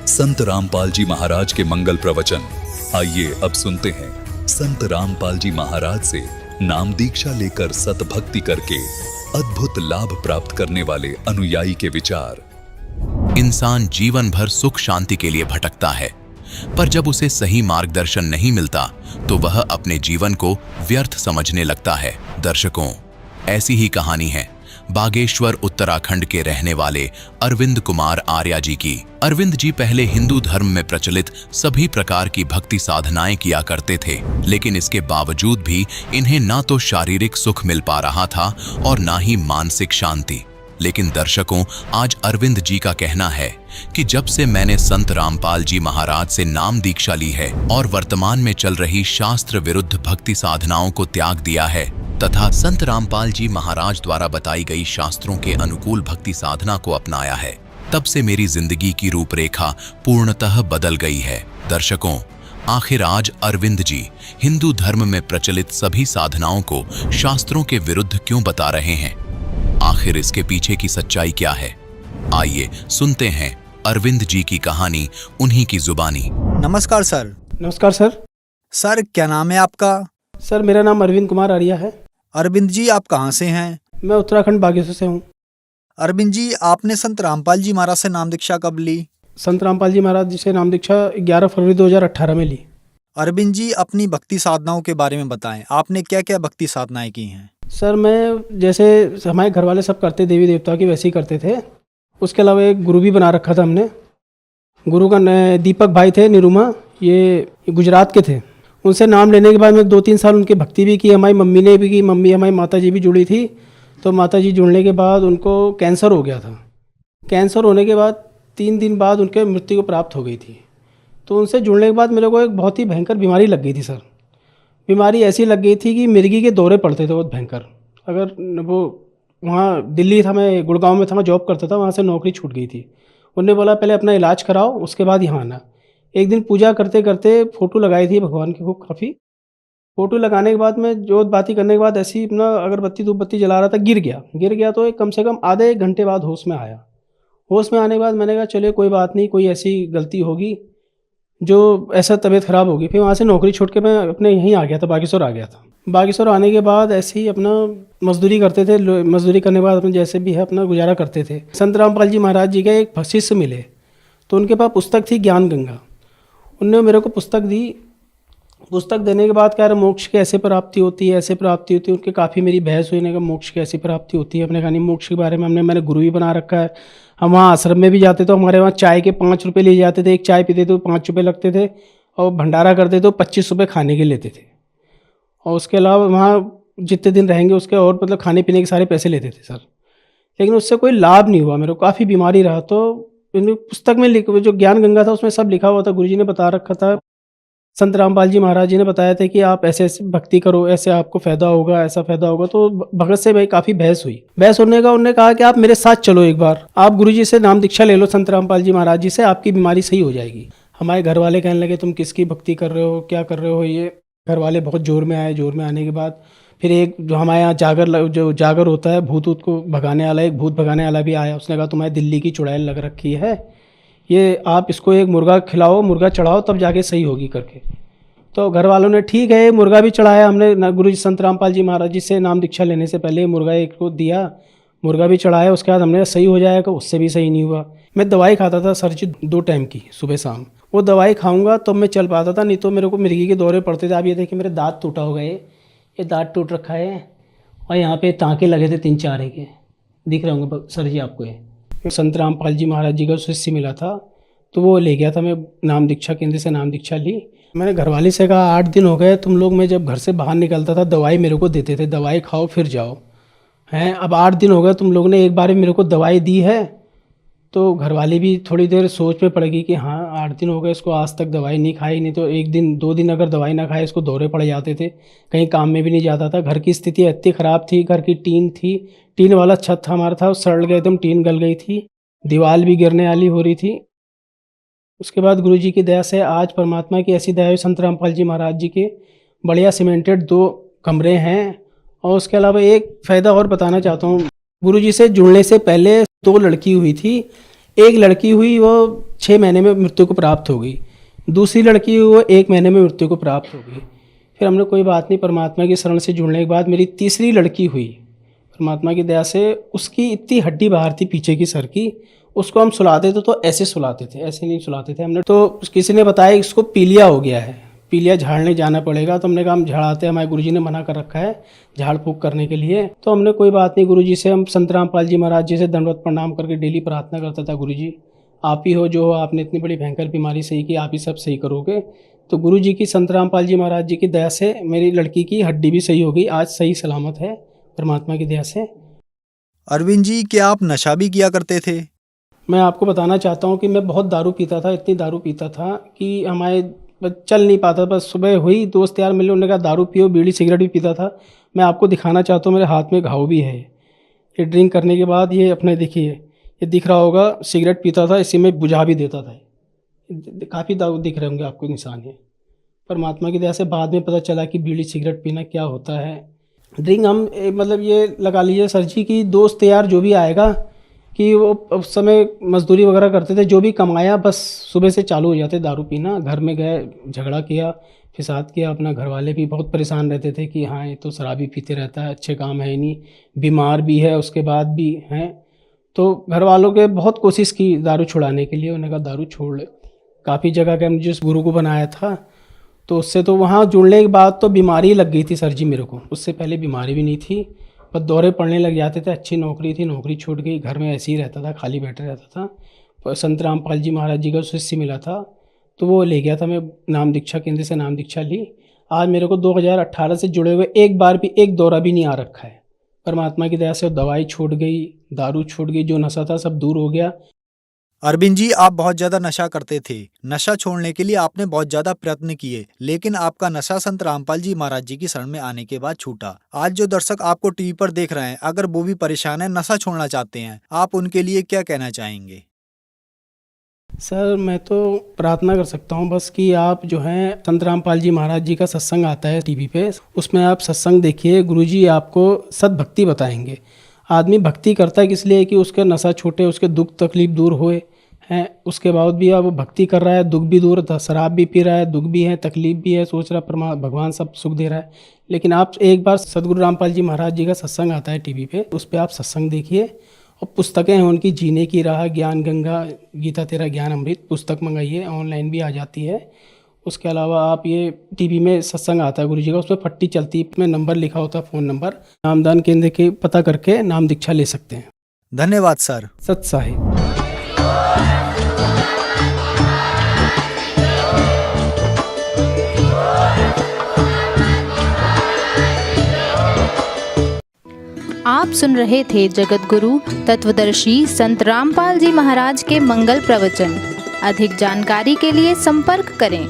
संत रामपाल जी महाराज के मंगल प्रवचन। आइए अब सुनते हैं संत रामपाल जी महाराज से नाम दीक्षा लेकर सत भक्ति करके अद्भुत लाभ प्राप्त करने वाले अनुयायी के विचार। इंसान जीवन भर सुख शांति के लिए भटकता है, पर जब उसे सही मार्गदर्शन नहीं मिलता तो वह अपने जीवन को व्यर्थ समझने लगता है। दर्शकों, ऐसी ही कहानी है बागेश्वर उत्तराखंड के रहने वाले अरविंद कुमार आर्या जी की। अरविंद जी पहले हिंदू धर्म में प्रचलित सभी प्रकार की भक्ति साधनाएं किया करते थे, लेकिन इसके बावजूद भी इन्हें ना तो शारीरिक सुख मिल पा रहा था और ना ही मानसिक शांति। लेकिन दर्शकों, आज अरविंद जी का कहना है कि जब से मैंने संत रामपाल जी महाराज से नाम दीक्षा ली है और वर्तमान में चल रही शास्त्र विरुद्ध भक्ति साधनाओं को त्याग दिया है तथा संत रामपाल जी महाराज द्वारा बताई गई शास्त्रों के अनुकूल भक्ति साधना को अपनाया है, तब से मेरी जिंदगी की रूपरेखा पूर्णतः बदल गई है। दर्शकों, आखिर आज अरविंद जी हिंदू धर्म में प्रचलित सभी साधनाओं को शास्त्रों के विरुद्ध क्यों बता रहे हैं? आखिर इसके पीछे की सच्चाई क्या है? आइए सुनते हैं अरविंद जी की कहानी उन्हीं की जुबानी। नमस्कार सर। नमस्कार सर। सर क्या नाम है आपका? सर मेरा नाम अरविंद कुमार आर्या है। अरविंद जी आप कहाँ से हैं? मैं उत्तराखंड बागेश्वर से हूँ। अरविंद जी आपने संत रामपाल जी महाराज से नाम दीक्षा कब ली? संत रामपाल जी महाराज जी से नाम दीक्षा 11 फरवरी 2018 में ली। अरविंद जी अपनी भक्ति साधनाओं के बारे में बताएं, आपने क्या क्या भक्ति साधनाएं की हैं? सर मैं जैसे हमारे घर वाले सब करते देवी देवता की वैसे ही करते थे। उसके अलावा एक गुरु भी बना रखा था हमने। गुरु का दीपक भाई थे निरुमा, ये गुजरात के थे। उनसे नाम लेने के बाद मैं 2-3 साल उनकी भक्ति भी की। हमारी मम्मी ने भी की, हमारी माता जी भी जुड़ी थी। तो माता जी जुड़ने के बाद उनको कैंसर हो गया था। कैंसर होने के बाद 3 दिन बाद उनके मृत्यु को प्राप्त हो गई थी। तो उनसे जुड़ने के बाद मेरे को एक बहुत ही भयंकर बीमारी लग गई थी सर। बीमारी ऐसी लग गई थी कि मिर्गी के दौरे पड़ते थे बहुत भयंकर। अगर वो वहाँ दिल्ली था, मैं गुड़गांव में था, मैं जॉब करता था, वहाँ से नौकरी छूट गई थी। उन्होंने बोला पहले अपना इलाज कराओ उसके बाद यहाँ आना। एक दिन पूजा करते करते फ़ोटो लगाई थी भगवान की, खूब काफ़ी फ़ोटो लगाने के बाद मैं जोत बाती करने के बाद ऐसे ही अपना अगरबत्ती धूप बत्ती जला रहा था, गिर गया। तो कम से कम आधे 1 घंटे बाद होश में आया। होश में आने के बाद मैंने कहा चलिए कोई बात नहीं, कोई ऐसी गलती होगी जो ऐसा तबीयत ख़राब होगी। फिर वहाँ से नौकरी छोड़ के मैं अपने यहीं आ गया था, बागेश्वर आ गया था। बागेश्वर आने के बाद ऐसे ही अपना मजदूरी करते थे। मजदूरी करने के बाद अपने जैसे भी है अपना गुजारा करते थे। संत रामपाल जी महाराज जी के एक शिष्य मिले, तो उनके पास पुस्तक थी ज्ञान गंगा। उनने मेरे को पुस्तक दी। पुस्तक देने के बाद कह रहे मोक्ष की ऐसे प्राप्ति होती है, ऐसे प्राप्ति होती है। उनके काफ़ी मेरी बहस हुई, ने कहा मोक्ष की ऐसी प्राप्ति होती है। अपने कहा नहीं, मोक्ष के बारे में मैंने गुरु भी बना रखा है। हम वहाँ आश्रम में भी जाते तो हमारे वहाँ चाय के 5 रुपये लिए जाते थे। एक चाय पीते तो 5 रुपये लगते थे, और भंडारा करते तो 25 रुपये खाने के लेते थे। और उसके अलावा वहाँ जितने दिन रहेंगे उसके और मतलब खाने पीने के सारे पैसे लेते थे सर। लेकिन उससे कोई लाभ नहीं हुआ, मेरे को काफ़ी बीमारी रहा। तो पुस्तक में जो ज्ञान गंगा था उसमें सब लिखा हुआ था, गुरुजी ने बता रखा था। संत रामपाल जी महाराज जी ने बताया था कि आप ऐसे ऐसे भक्ति करो, ऐसे आपको फ़ायदा होगा, ऐसा फ़ायदा होगा। तो भगत से भाई काफ़ी बहस हुई। बहस होने का उन्होंने कहा कि आप मेरे साथ चलो, एक बार आप गुरुजी से नाम दीक्षा ले लो संत रामपाल जी महाराज जी से, आपकी बीमारी सही हो जाएगी। हमारे घर वाले कहने लगे तुम किसकी भक्ति कर रहे हो, क्या कर रहे हो। ये घर वाले बहुत जोर में आए। जोर में आने के बाद फिर एक जो हमारे यहाँ जागर होता है, भूत को भगाने वाला, एक भूत भगाने वाला भी आया। उसने कहा तुम्हारी दिल्ली की चुड़ैल लग रखी है, ये आप इसको एक मुर्गा खिलाओ, मुर्गा चढ़ाओ, तब जाके सही होगी करके। तो घर वालों ने ठीक है मुर्गा भी चढ़ाया हमने। गुरु जी संत रामपाल जी महाराज जी से नाम दीक्षा लेने से पहले मुर्गा एक को दिया। मुर्गा भी चढ़ाया, उसके बाद हमने सही हो जाएगा, उससे भी सही नहीं हुआ। मैं दवाई खाता था सर जी 2 टाइम की, सुबह शाम। वो दवाई खाऊंगा तो मैं चल पाता था, नहीं तो मेरे को मिर्गी के दौरे पड़ते थे। आप ये देखिए मेरे दांत टूटा हो गए, ये दांत टूट रखा है और यहाँ पे टाँके लगे थे 3-4 के, दिख रहे होंगे सर जी आपको। ये संत रामपाल जी महाराज जी का शिष्य मिला था, तो वो ले गया था, मैं नाम दीक्षा केंद्र से नाम दीक्षा ली। मैंने घरवाली से कहा 8 दिन हो गए तुम लोग, मैं जब घर से बाहर निकलता था दवाई मेरे को देते थे, दवाई खाओ फिर जाओ, हैं अब 8 दिन हो गए तुम लोग ने एक बार भी मेरे को दवाई दी है। तो घरवाली भी थोड़ी देर सोच में पड़ गई कि हाँ 8 दिन हो गए इसको आज तक दवाई नहीं खाई, नहीं तो 1 दिन 2 दिन अगर दवाई ना खाए इसको दौरे पड़ जाते थे, कहीं काम में भी नहीं जाता था। घर की स्थिति इतनी ख़राब थी, घर की टीन थी, टीन वाला छत हमारा था, सड़ गए एकदम, टीन गल गई थी, दीवार भी गिरने वाली हो रही थी। उसके बाद गुरु जी की दया से आज परमात्मा की ऐसी दया हुई, संत रामपाल जी महाराज जी के बढ़िया सीमेंटेड 2 कमरे हैं। और उसके अलावा एक फ़ायदा और बताना चाहता हूँ, गुरु जी से जुड़ने से पहले 2 लड़की हुई थी। एक लड़की हुई वो 6 महीने में मृत्यु को प्राप्त हो गई, दूसरी लड़की वो 1 महीने में मृत्यु को प्राप्त हो गई। फिर हमने कोई बात नहीं, परमात्मा की शरण से जुड़ने के बाद मेरी तीसरी लड़की हुई, परमात्मा की दया से। उसकी इतनी हड्डी बाहर थी पीछे की सर की, उसको हम सुलाते थे तो ऐसे सुलाते थे, ऐसे नहीं सुलाते थे हमने। तो किसी ने बताया इसको पीलिया हो गया है, पीलिया झाड़ने जाना पड़ेगा। तो हमने कहा हम झाड़ाते, हमारे गुरुजी ने मना कर रखा है झाड़ फूँक करने के लिए। तो हमने कोई बात नहीं, गुरुजी से हम संत रामपाल जी महाराज जी से दंडवत प्रणाम करके डेली प्रार्थना करता था, गुरुजी आप ही हो जो हो, आपने इतनी बड़ी भयंकर बीमारी सही की, आप ही सब सही करोगे। तो गुरुजी की, संत रामपाल जी महाराज जी की दया से मेरी लड़की की हड्डी भी सही हो गई, आज सही सलामत है परमात्मा की दया से। अरविंद जी, क्या आप नशा भी किया करते थे? मैं आपको बताना चाहता हूँ कि मैं बहुत दारू पीता था, इतनी दारू पीता था कि हमारे चल नहीं पाता। बस सुबह हुई, दोस्त यार मिले, उन्होंने कहा दारू पियो, बीड़ी सिगरेट भी पीता था। मैं आपको दिखाना चाहता हूँ, मेरे हाथ में घाव भी है। ये ड्रिंक करने के बाद ये अपने देखिए, ये दिख रहा होगा, सिगरेट पीता था, इसी में बुझा भी देता था। काफ़ी दारू दिख रहे होंगे आपको निशान है। परमात्मा की दया से बाद में पता चला कि बीड़ी सिगरेट पीना क्या होता है। ड्रिंक हम मतलब ये लगा लीजिए सर जी की दोस्त यार जो भी आएगा कि वो उस समय मजदूरी वगैरह करते थे, जो भी कमाया बस सुबह से चालू हो जाते दारू पीना। घर में गए, झगड़ा किया, फिसाद किया। अपना घर वाले भी बहुत परेशान रहते थे कि हाँ ये तो शराबी पीते रहता है, अच्छे काम है ही नहीं, बीमार भी है उसके बाद भी हैं। तो घर वालों के बहुत कोशिश की दारू छुड़ाने के लिए, उन्होंने कहा दारू छोड़ ले। काफ़ी जगह के हमने जिस गुरु को बनाया था तो उससे तो वहाँ जुड़ने के बाद तो बीमारी लग गई थी सर जी मेरे को, उससे पहले बीमारी भी नहीं थी, पर दौरे पड़ने लग जाते थे। अच्छी नौकरी थी, नौकरी छूट गई, घर में ऐसे ही रहता था, खाली बैठे रहता था। पर संत रामपाल जी महाराज जी का शिष्य मिला था तो वो ले गया था, मैं नाम दीक्षा केंद्र से नाम दीक्षा ली। आज मेरे को 2018 से जुड़े हुए एक बार भी एक दौरा भी नहीं आ रखा है। परमात्मा की दया से दवाई छूट गई, दारू छूट गई, जो नशा था सब दूर हो गया। अरविंद जी, आप बहुत ज्यादा नशा करते थे। नशा छोड़ने के लिए आपने बहुत ज्यादा प्रयत्न किए, लेकिन आपका नशा संत रामपाल जी महाराज जी की शरण में आने के बाद छूटा। आज जो दर्शक आपको टीवी पर देख रहे हैं, अगर वो भी परेशान है, नशा छोड़ना चाहते हैं, आप उनके लिए क्या कहना चाहेंगे? सर मैं तो प्रार्थना कर सकता हूँ बस कि आप जो हैं, संत रामपाल जी महाराज जी का सत्संग आता है टीवी पे, उसमें आप सत्संग देखिए। गुरुजी आपको सद्भक्ति बताएंगे। आदमी भक्ति करता है किस लिए कि उसका नशा छूटे, उसके दुख तकलीफ दूर होए हैं। उसके बाद भी अब भक्ति कर रहा है, दुख भी दूर, शराब भी पी रहा है, दुख भी है, तकलीफ भी है, सोच रहा भगवान सब सुख दे रहा है। लेकिन आप एक बार सदगुरु रामपाल जी महाराज जी का सत्संग आता है टीवी पे, उस पर आप सत्संग देखिए। और पुस्तकें हैं उनकी, जीने की राह, ज्ञान गंगा, गीता तेरा ज्ञान अमृत, पुस्तक मंगाइए, ऑनलाइन भी आ जाती है। उसके अलावा आप ये टीवी में सत्संग आता है गुरु जी का, उसमें फट्टी चलती है, उसमें नंबर लिखा होता है, फ़ोन नंबर, नामदान केंद्र के पता करके नाम दीक्षा ले सकते हैं। धन्यवाद सर। सत साहिब। आप सुन रहे थे जगत गुरु तत्वदर्शी संत रामपाल जी महाराज के मंगल प्रवचन। अधिक जानकारी के लिए संपर्क करें।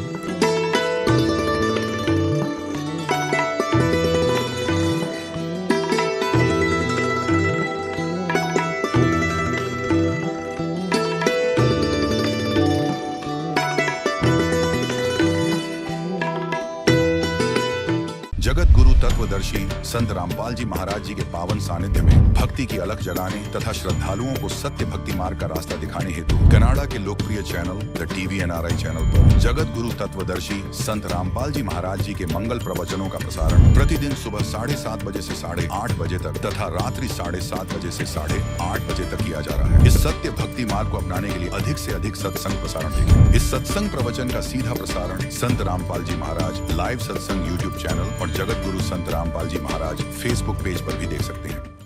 जगत गुरु तत्व तत्वदर्शी संत रामपाल जी महाराज जी के पावन सानिध्य में भक्ति की अलख जगाने तथा श्रद्धालुओं को सत्य भक्ति मार्ग का रास्ता दिखाने हेतु कनाडा के लोकप्रिय चैनल द TVNRI चैनल पर जगत गुरु तत्वदर्शी संत रामपाल जी महाराज जी के मंगल प्रवचनों का प्रसारण प्रतिदिन सुबह 7:30 बजे से 8:30 बजे तक तथा रात्रि 7:30 बजे से 8:30 बजे तक किया जा रहा है। इस सत्य भक्ति मार्ग को अपनाने के लिए अधिक से अधिक सत्संग प्रसारण देखें। इस सत्संग प्रवचन का सीधा प्रसारण संत रामपाल जी महाराज लाइव सत्संग YouTube चैनल और जगत गुरु संत रामपाल जी महाराज Facebook पेज पर भी देख सकते हैं।